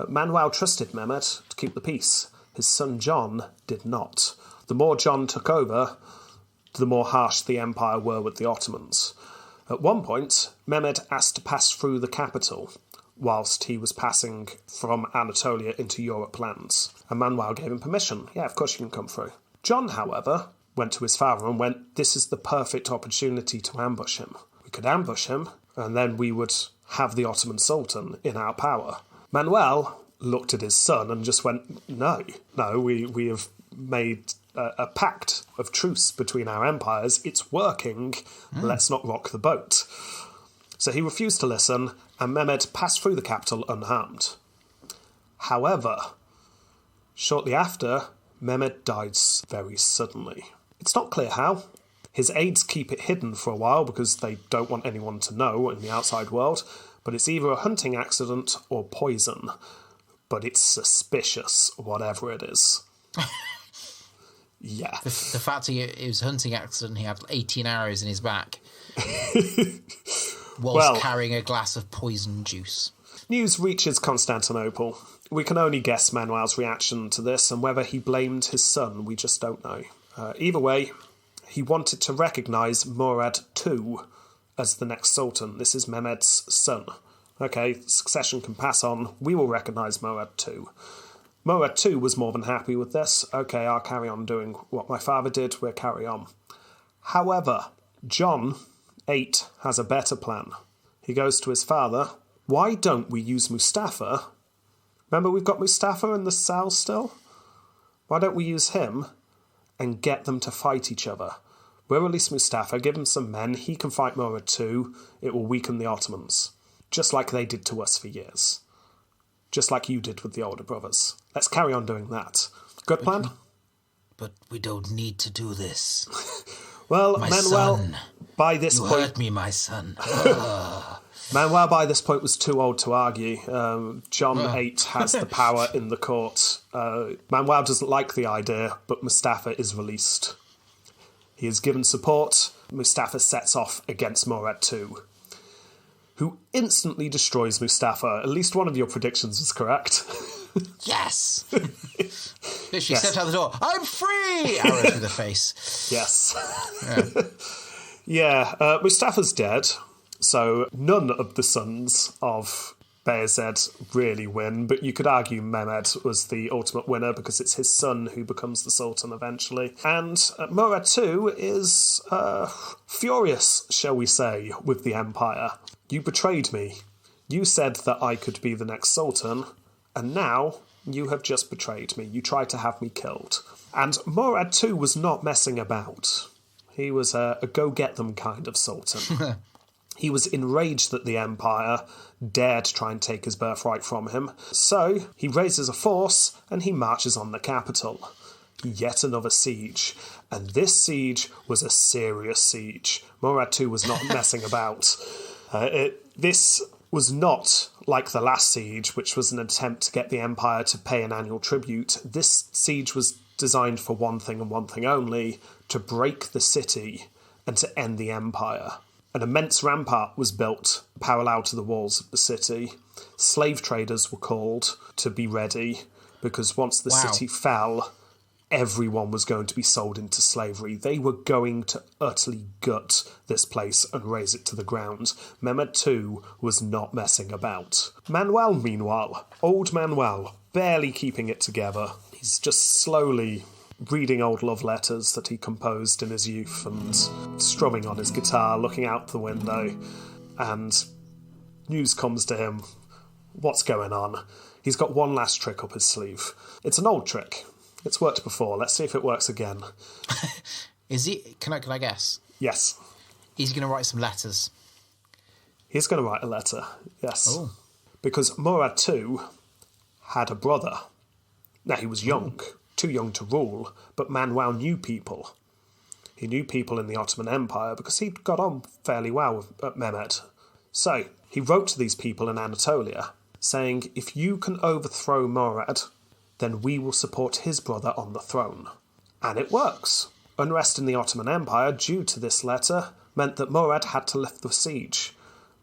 Manuel trusted Mehmed to keep the peace. His son John did not. The more John took over, the more harsh the Empire were with the Ottomans. At one point, Mehmed asked to pass through the capital, whilst he was passing from Anatolia into Europe lands. And Manuel gave him permission. Yeah, of course you can come through. John, however, went to his father and went, "This is the perfect opportunity to ambush him. Could ambush him, and then we would have the Ottoman Sultan in our power." Manuel looked at his son and just went, no, we have made a pact of truce between our empires. It's working. Let's not rock the boat. So he refused to listen, and Mehmed passed through the capital unharmed. However, shortly after, Mehmed died very suddenly. It's not clear how. His aides keep it hidden for a while because they don't want anyone to know in the outside world, but it's either a hunting accident or poison. But it's suspicious, whatever it is. Yeah. The fact it was a hunting accident, he had 18 arrows in his back whilst carrying a glass of poison juice. News reaches Constantinople. We can only guess Manuel's reaction to this, and whether he blamed his son, we just don't know. Either way, he wanted to recognise Murad II as the next sultan. This is Mehmed's son. Okay, succession can pass on. We will recognise Murad II. Murad II was more than happy with this. Okay, I'll carry on doing what my father did. We'll carry on. However, John VIII has a better plan. He goes to his father. Why don't we use Mustafa? Remember, we've got Mustafa in the cell still? Why don't we use him and get them to fight each other? We'll release Mustafa, give him some men, he can fight Murad II, it will weaken the Ottomans. Just like they did to us for years. Just like you did with the older brothers. Let's carry on doing that. Good plan? But we don't need to do this. Well, My Manuel, son, by this you point... hurt me, my son. Manuel, by this point, was too old to argue. John VIII has the power in the court. Manuel doesn't like the idea, but Mustafa is released. He is given support. Mustafa sets off against Murad II, who instantly destroys Mustafa. At least one of your predictions was correct. Yes! She stepped out the door. I'm free! Arrow through the face. Yes. Yeah, Mustafa's dead. So none of the sons of Bayezid really win, but you could argue Mehmed was the ultimate winner because it's his son who becomes the Sultan eventually. And Murad II is furious, shall we say, with the Empire. You betrayed me. You said that I could be the next Sultan, and now you have just betrayed me. You tried to have me killed. And Murad II was not messing about. He was a go-get-them kind of Sultan. He was enraged that the Empire dared try and take his birthright from him. So he raises a force and he marches on the capital. Yet another siege. And this siege was a serious siege. Murad II was not messing about. This was not like the last siege, which was an attempt to get the Empire to pay an annual tribute. This siege was designed for one thing and one thing only, to break the city and to end the Empire. An immense rampart was built parallel to the walls of the city. Slave traders were called to be ready, because once the city fell, everyone was going to be sold into slavery. They were going to utterly gut this place and raze it to the ground. Mehmed II was not messing about. Manuel, meanwhile, old Manuel, barely keeping it together. He's just slowly reading old love letters that he composed in his youth and strumming on his guitar, looking out the window, and news comes to him. What's going on? He's got one last trick up his sleeve. It's an old trick. It's worked before. Let's see if it works again. Is he? Can I guess? Yes. He's going to write some letters. He's going to write a letter, yes. Oh. Because Murad II had a brother. Now, he was young, too young to rule, but Manuel knew people. He knew people in the Ottoman Empire because he'd got on fairly well with Mehmed. So, he wrote to these people in Anatolia, saying, if you can overthrow Murad, then we will support his brother on the throne. And it works. Unrest in the Ottoman Empire, due to this letter, meant that Murad had to lift the siege.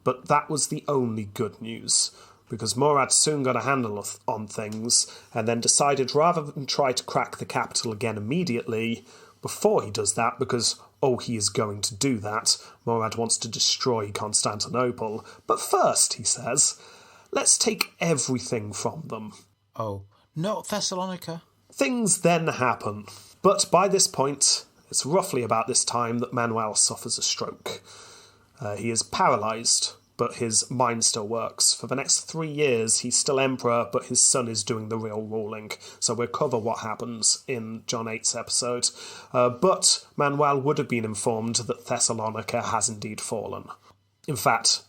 But that was the only good news, because Murad soon got a handle on things, and then decided rather than try to crack the capital again immediately, before he does that, because, he is going to do that, Murad wants to destroy Constantinople. But first, he says, let's take everything from them. Oh, not Thessalonica. Things then happen. But by this point, it's roughly about this time that Manuel suffers a stroke. He is paralysed, but his mind still works. For the next 3 years, he's still emperor, but his son is doing the real ruling. So we'll cover what happens in John 8's episode. But Manuel would have been informed that Thessalonica has indeed fallen. In fact,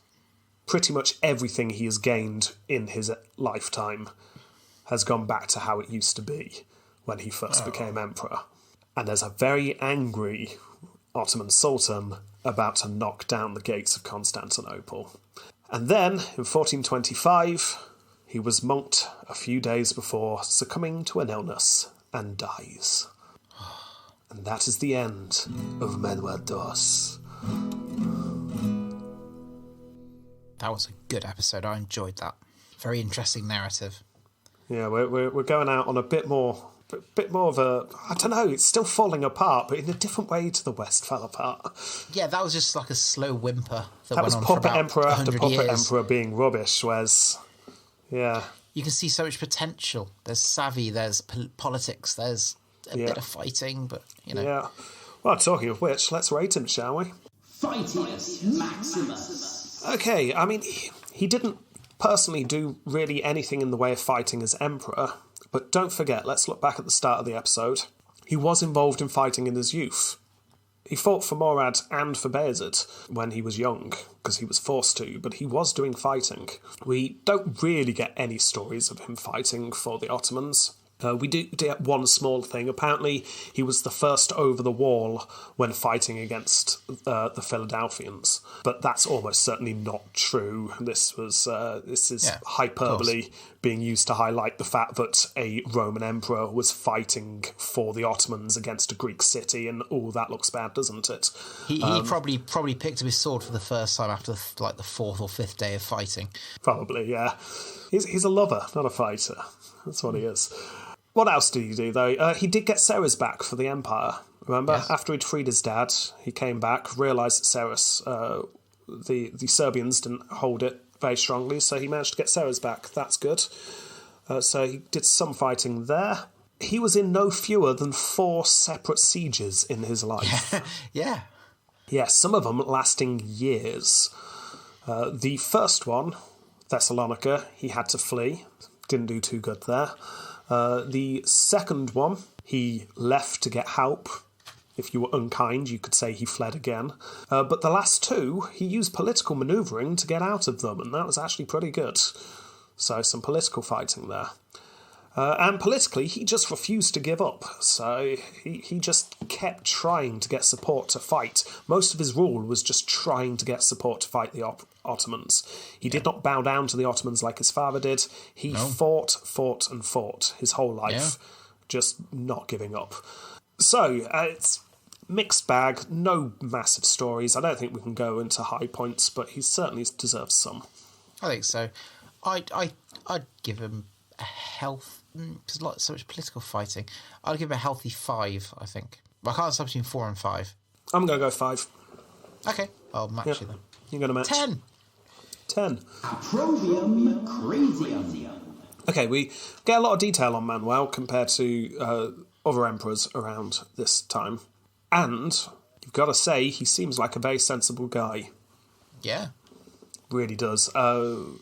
pretty much everything he has gained in his lifetime has gone back to how it used to be when he first became emperor. And there's a very angry Ottoman Sultan about to knock down the gates of Constantinople. And then, in 1425, he was monked a few days before succumbing to an illness and dies. And that is the end of Manuel II. That was a good episode. I enjoyed that. Very interesting narrative. Yeah, we're going out on a bit more of a, I don't know, it's still falling apart, but in a different way to the West fell apart. Yeah, that was just like a slow whimper that That went was on puppet for about emperor after 100 puppet years. emperor being rubbish, whereas, yeah. You can see so much potential. There's savvy, there's politics, there's a bit of fighting, but, Yeah. Well, talking of which, let's rate him, shall we? Fightius Maximus. Okay, I mean, he didn't personally do really anything in the way of fighting as emperor, but don't forget, let's look back at the start of the episode. He was involved in fighting in his youth. He fought for Murad and for Bayezid when he was young, because he was forced to, but he was doing fighting. We don't really get any stories of him fighting for the Ottomans. We do get one small thing. Apparently, he was the first over the wall when fighting against the Philadelphians, but that's almost certainly not true. This is hyperbole being used to highlight the fact that a Roman emperor was fighting for the Ottomans against a Greek city, and that looks bad, doesn't it? He probably picked up his sword for the first time after like the 4th or 5th day of fighting. Probably, yeah. He's a lover, not a fighter. That's what he is. What else did he do, though? He did get Ceres back for the Empire. Remember? Yes. After he'd freed his dad, he came back, realised that Ceres, the Serbians didn't hold it very strongly, so he managed to get Ceres back. That's good. So he did some fighting there. He was in no fewer than 4 separate sieges in his life. Yeah. Yes, some of them lasting years. The first one, Thessalonica, he had to flee. Didn't do too good there. The second one, he left to get help. If you were unkind, you could say he fled again. But the last 2, he used political manoeuvring to get out of them, and that was actually pretty good. So some political fighting there. And politically, he just refused to give up. So he just kept trying to get support to fight. Most of his rule was just trying to get support to fight the Ottomans. He did not bow down to the Ottomans like his father did. He fought his whole life, just not giving up. So it's mixed bag, no massive stories. I don't think we can go into high points, but he certainly deserves some. I think so. I'd give him a there's so much political fighting. I'd give him a healthy 5, I think. I can't decide between 4 and 5. I'm going to go 5. Okay, I'll match you then. You're going to match? 10. 10. Approvium Crasium. Okay, we get a lot of detail on Manuel compared to other emperors around this time. And you've got to say, he seems like a very sensible guy. Yeah. really does.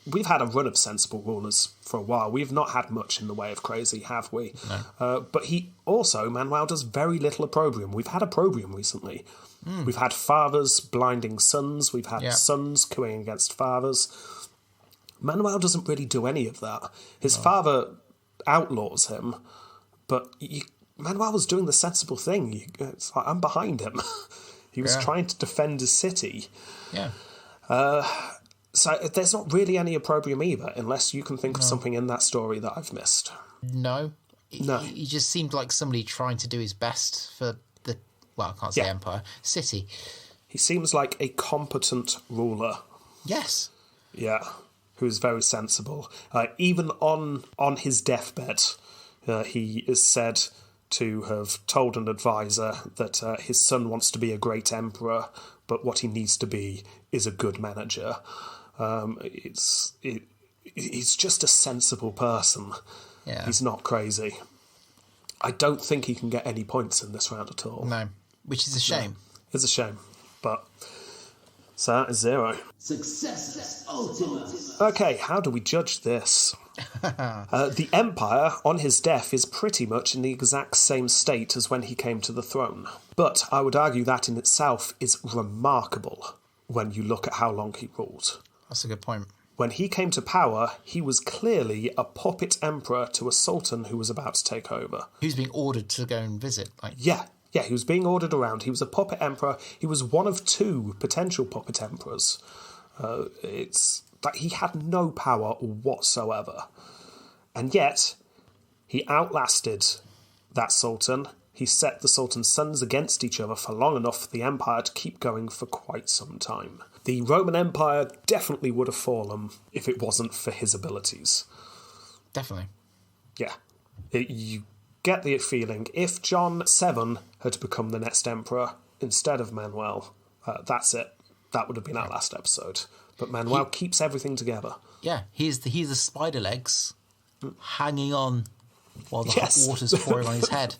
We've had a run of sensible rulers for a while. We've not had much in the way of crazy, have we? No. But Manuel does very little opprobrium. We've had opprobrium recently. We've had fathers blinding sons. We've had sons cooing against fathers. Manuel doesn't really do any of that. His father outlaws him, but Manuel was doing the sensible thing. It's like, I'm behind him. He was trying to defend his city. Yeah. So there's not really any opprobrium either, unless you can think of something in that story that I've missed. No. No. He just seemed like somebody trying to do his best for I can't say empire, city. He seems like a competent ruler. Yes. Yeah, who's very sensible. Even on his deathbed, he is said to have told an advisor that his son wants to be a great emperor, but what he needs to be is a good manager. He's just a sensible person. Yeah. He's not crazy. I don't think he can get any points in this round at all. No, which is a shame. No, it's a shame, but... So that is 0. Success ultimate. Okay, how do we judge this? The Empire, on his death, is pretty much in the exact same state as when he came to the throne. But I would argue that in itself is remarkable when you look at how long he ruled. That's a good point. When he came to power, he was clearly a puppet emperor to a sultan who was about to take over. Who's being ordered to go and visit? Yeah, he was being ordered around. He was a puppet emperor. He was one of 2 potential puppet emperors. It's that he had no power whatsoever. And yet, he outlasted that sultan. He set the sultan's sons against each other for long enough for the empire to keep going for quite some time. The Roman Empire definitely would have fallen if it wasn't for his abilities. Definitely. Yeah. You get the feeling if John VII had become the next emperor instead of Manuel, that's it. That would have been our last episode. But Manuel keeps everything together. Yeah, he's the spider legs hanging on while the hot water's pouring on his head.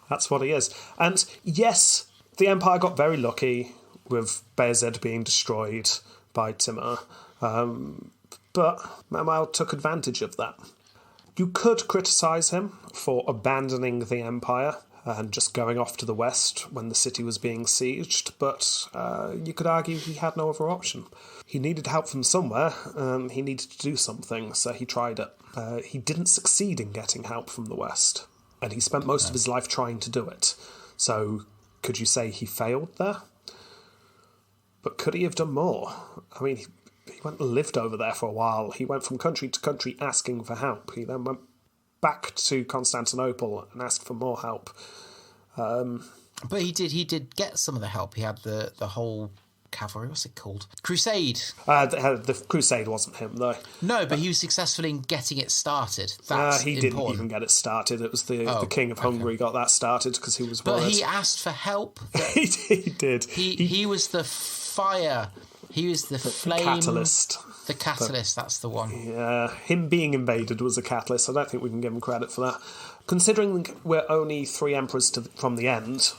That's what he is. And yes, the Empire got very lucky with Bayezid being destroyed by Timur. But Manuel took advantage of that. You could criticise him for abandoning the Empire and just going off to the west when the city was being sieged, but you could argue he had no other option. He needed help from somewhere, and he needed to do something, so he tried it. He didn't succeed in getting help from the west, and he spent most of his life trying to do it. So could you say he failed there? But could he have done more? I mean, he went and lived over there for a while. He went from country to country asking for help. He then went back to Constantinople and asked for more help. But he did get some of the help. He had the whole cavalry, what's it called? Crusade. The crusade wasn't him, though. No, but he was successul in getting it started. That's he important. didn't even get it started. It was the King of Hungary got that started because he was worried. But he asked for help. He did. He was the fire. He was the flame. Catalyst. The catalyst, that's the one. Yeah, him being invaded was a catalyst. I don't think we can give him credit for that. Considering we're only 3 emperors from the end,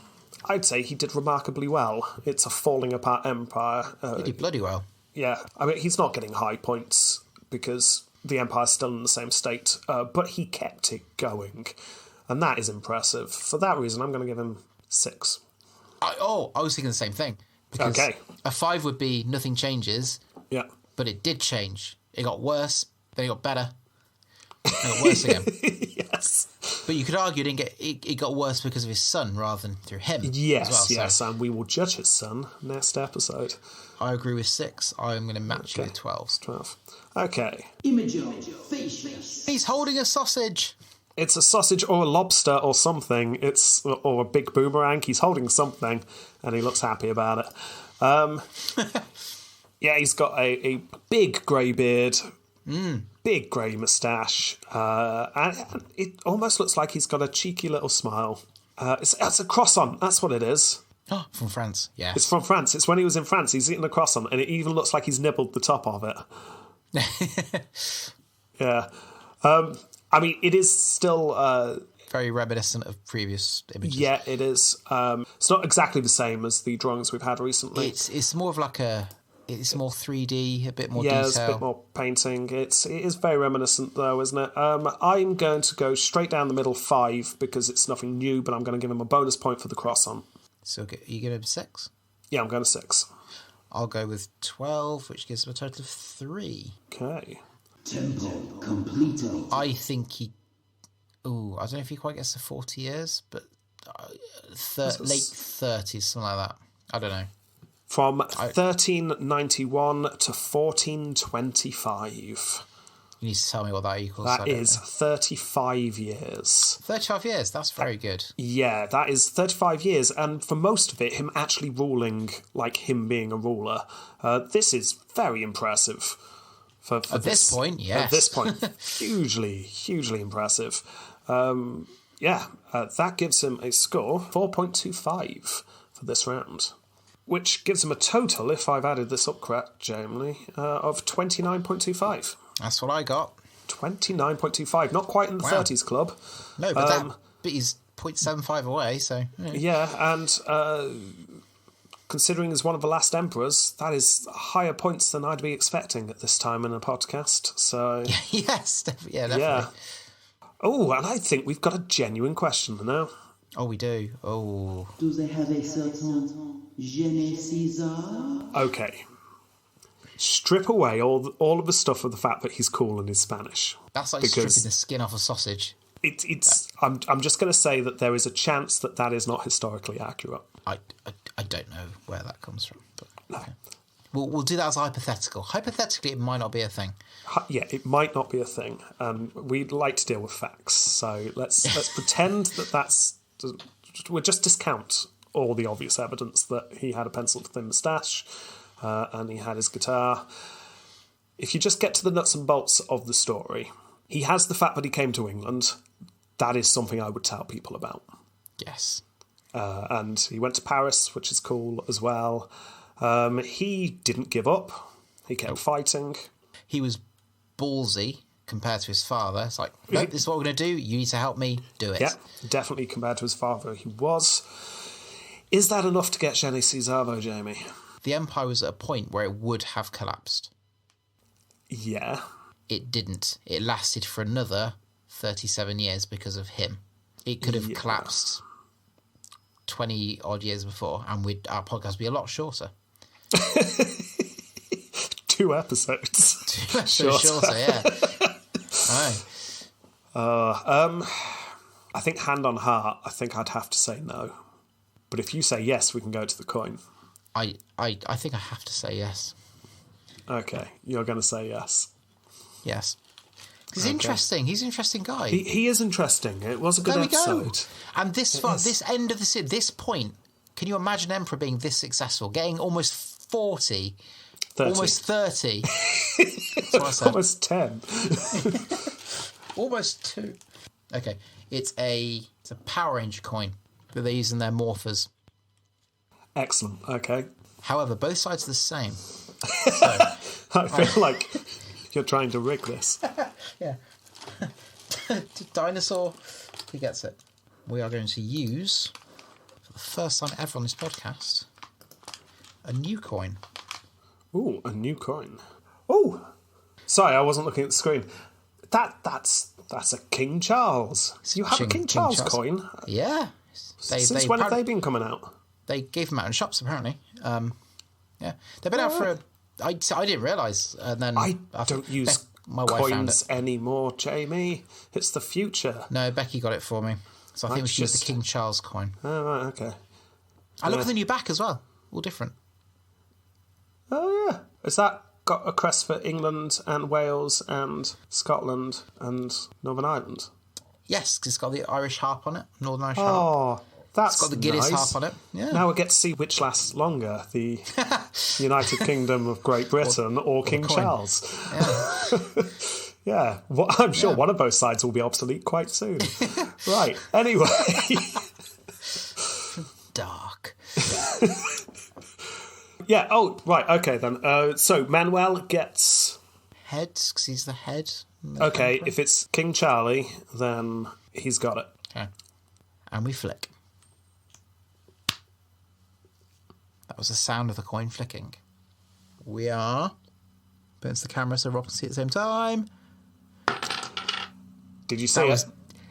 I'd say he did remarkably well. It's a falling apart empire. He did bloody well. Yeah, I mean, he's not getting high points because the empire's still in the same state, but he kept it going, and that is impressive. For that reason, I'm going to give him 6. I was thinking the same thing. Because a 5 would be nothing changes. Yeah. But it did change. It got worse, then it got better, and it got worse again. Yes. But you could argue it got worse because of his son rather than through him. Yes, as well, yes, and we will judge his son next episode. I agree with 6. I'm going to match you with 12. 12. Okay. Imogen, face. He's holding a sausage. It's a sausage or a lobster or something. Or a big boomerang. He's holding something, and he looks happy about it. Yeah, he's got a big grey beard, big grey moustache, and it almost looks like he's got a cheeky little smile. It's a croissant, that's what it is. Oh, from France, yeah. It's from France. It's when he was in France. He's eating a croissant, and it even looks like he's nibbled the top of it. Yeah. I mean, it is still... very reminiscent of previous images. Yeah, it is. It's not exactly the same as the drawings we've had recently. It's more of like a It's more 3D, a bit more Yeah, detail. there's a bit more painting. It is very reminiscent, though, isn't it? I'm going to go straight down the middle 5 because it's nothing new, but I'm going to give him a bonus point for the cross-on. So you going to 6? Yeah, I'm going to 6. I'll go with 12, which gives him a total of 3. Okay. Tempo completed. I think he... Ooh, I don't know if he quite gets to 40 years, but late 30s, something like that. I don't know. From 1391 to 1425. You need to tell me what that equals. That is 35 years. 35 years, that's very good. Yeah, that is 35 years, and for most of it, him actually ruling like him being a ruler. This is very impressive. For At this point, yes. At this point, hugely impressive. That gives him a score 4.25 for this round, which gives him a total, if I've added this up correct, Jamie, of 29.25. That's what I got. 29.25, not quite in the 30s club. No, but he's 0.75 away, so... Yeah, and considering he's one of the last emperors, that is higher points than I'd be expecting at this time in a podcast, so... Yes, definitely. Yeah. Oh, and I think we've got a genuine question now. Oh, we do. Oh. Do they have a certain je ne Caesar? Okay. Strip away all of the stuff of the fact that he's cool and he's Spanish. That's like stripping the skin off a sausage. I'm just going to say that there is a chance that is not historically accurate. I don't know where that comes from. But No. okay. We'll do that as hypothetical. Hypothetically, it might not be a thing. Yeah, it might not be a thing. We'd like to deal with facts, so let's pretend that's... We'll just discount all the obvious evidence that he had a pencil-thin moustache and he had his guitar. If you just get to the nuts and bolts of the story, he has the fact that he came to England. That is something I would tell people about. Yes. And he went to Paris, which is cool as well. He didn't give up. He kept fighting. He was ballsy compared to his father. It's like, nope, this is what we're going to do. You need to help me do it. Yeah, definitely compared to his father, he was. Is that enough to get je ne Caesar, though, Jamie? The empire was at a point where it would have collapsed. Yeah. It didn't. It lasted for another 37 years because of him. It could have collapsed 20 odd years before, and our podcast would be a lot shorter. 2 episodes. 2 episodes shorter, yeah. I think hand on heart, I think I'd have to say no. But if you say yes, we can go to the coin. I think I have to say yes. Okay, you're going to say yes. Yes. He's interesting. He's an interesting guy. He is interesting. It was a good episode. Go. And this end of this point, can you imagine Emperor being this successful, getting almost 40, 30. almost 30? That's what I said. Almost 10. Almost 2. Okay, it's a Power Ranger coin that they use in their morphers. Excellent. Okay. However, both sides are the same. I feel like you're trying to rig this. Yeah. Dinosaur, he gets it. We are going to use, for the first time ever on this podcast, a new coin. Ooh, a new coin. Oh, sorry, I wasn't looking at the screen. That's a King Charles. So you have a King Charles coin? Yeah. Since when have they been coming out? They gave them out in shops, apparently. Yeah, they've been out for I didn't realise, and then I don't use my wife found coins it. anymore, Jamie. It's the future. No, Becky got it for me, so I think we should use the King Charles coin. Oh, right, okay. I look at the new back as well, all different. Oh yeah, has that got a crest for England and Wales and Scotland and Northern Ireland? Yes, 'cause it's got the Irish harp on it, Northern Irish harp. Oh, that's It's got the Guinness nice. harp on it. Yeah. Now we get to see which lasts longer, the United Kingdom of Great Britain or King Charles. Yeah. Yeah, well, I'm sure one of both sides will be obsolete quite soon. Right, anyway. Dark. Yeah, oh, right, okay then. So Manuel gets... Heads, because he's the head. Okay, emperor. if it's King Charlie, then he's got it. Okay. And we flick. That was the sound of the coin flicking. we are. Burns the camera so Rob can see at the same time. Did you see it?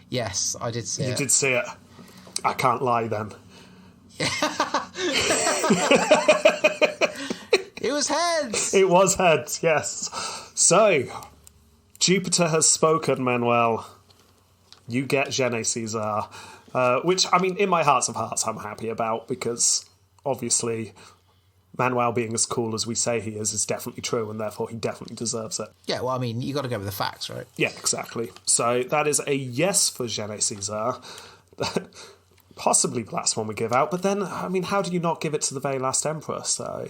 Yes, I did see it. You did see it. I can't lie then. It was heads! It was heads, yes. So, Jupiter has spoken, Manuel. You get Gene Caesar. Which, I mean, in my hearts of hearts, I'm happy about, because obviously Manuel being as cool as we say he is definitely true, and therefore he definitely deserves it. Yeah, well, I mean, you got to go with the facts, right? Yeah, exactly. So that is a yes for Gene Caesar. Possibly the last one we give out, but then, I mean, how do you not give it to the very last emperor? So,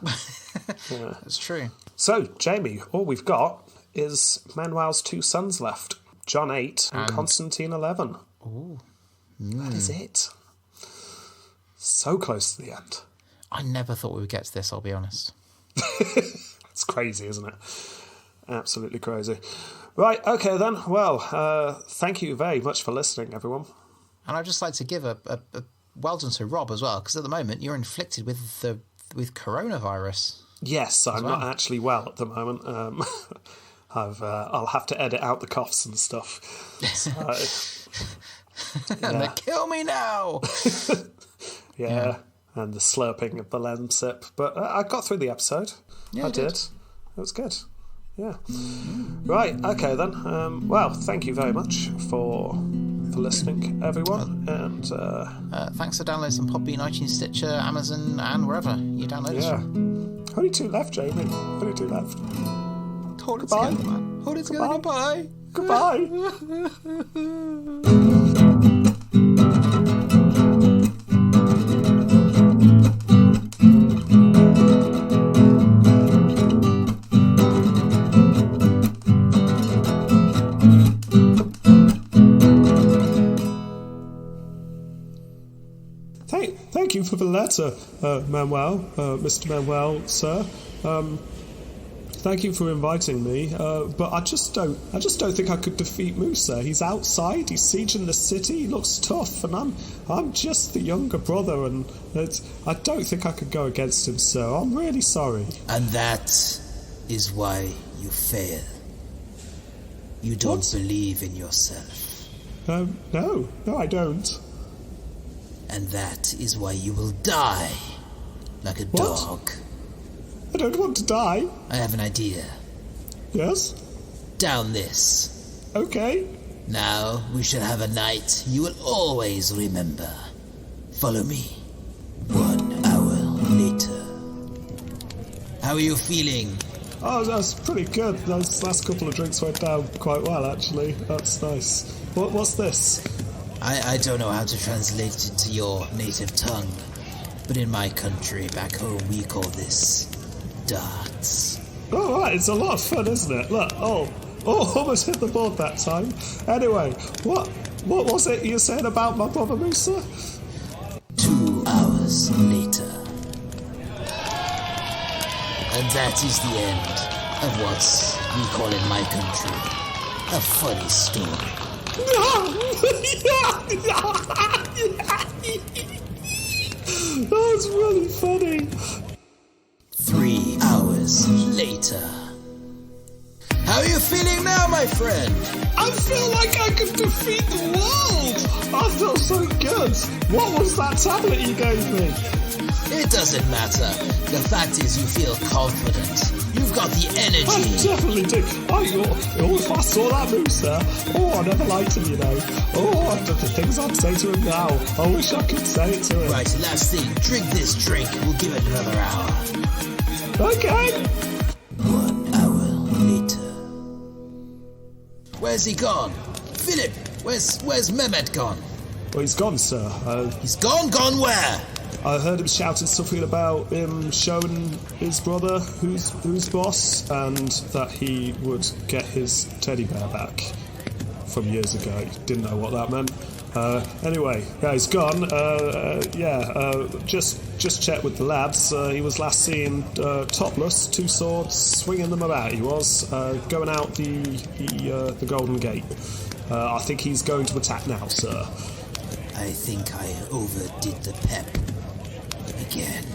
yeah. That's true. So, Jamie, all we've got is Manuel's 2 sons left, John 8 and Constantine 11. Ooh. That is it. So close to the end. I never thought we would get to this, I'll be honest. It's crazy, isn't it? Absolutely crazy. Right, okay then. Well, thank you very much for listening, everyone. And I'd just like to give a well done to Rob as well, because at the moment you're inflicted with coronavirus. Yes, I'm not actually well at the moment. I'll have to edit out the coughs and stuff. So, And they kill me now! yeah, and the slurping of the lemon sip. But I got through the episode. Yeah, I did. It was good. Yeah. Right, okay then. Well, thank you very much for listening, everyone. And thanks for downloading some Podbean, iTunes, Stitcher, Amazon, and wherever you download us from. Only 2 left, Jamie. Only 2 left. Hold it Goodbye. together, man. Hold it together. Goodbye. Goodbye. Thank you for the letter, Manuel, Mr. Manuel, sir. Thank you for inviting me, but I just don't think I could defeat Musa. He's outside, he's sieging the city, he looks tough, and I'm just the younger brother, and I don't think I could go against him, sir. I'm really sorry. And that is why you fail. You don't believe in yourself. No, I don't. And that is why you will die like a dog. I don't want to die. I have an idea. Yes? Down this. Okay. Now we shall have a night you will always remember. Follow me. 1 hour later. How are you feeling? Oh, that's pretty good. Those last couple of drinks went down quite well, actually. That's nice. What's this? I don't know how to translate it to your native tongue, but in my country, back home, we call this darts. Oh, right, it's a lot of fun, isn't it? Look, almost hit the board that time. Anyway, what was it you said about my brother Musa? 2 hours later. And that is the end of what we call in my country a funny story. That's really funny. 3 hours later. How are you feeling now, my friend? I feel like I could defeat the world. I feel so good. What was that tablet you gave me? It doesn't matter. The fact is you feel confident. You've got the energy. I definitely do. If I saw that moose there, I never liked him, you know. The things I'd say to him now. I wish I could say it to him. Right, last thing. Drink this drink. We'll give it another hour. Okay. 1 hour later. Where's he gone? Philip, where's Mehmet gone? Well, he's gone, sir. He's gone? Gone where? I heard him shouting something about him showing his brother who's boss, and that he would get his teddy bear back from years ago. Didn't know what that meant. Anyway, yeah, he's gone. Just check with the lads. He was last seen topless, 2 swords, swinging them about. He was going out the Golden Gate. I think he's going to attack now, sir. I think I overdid the pep again.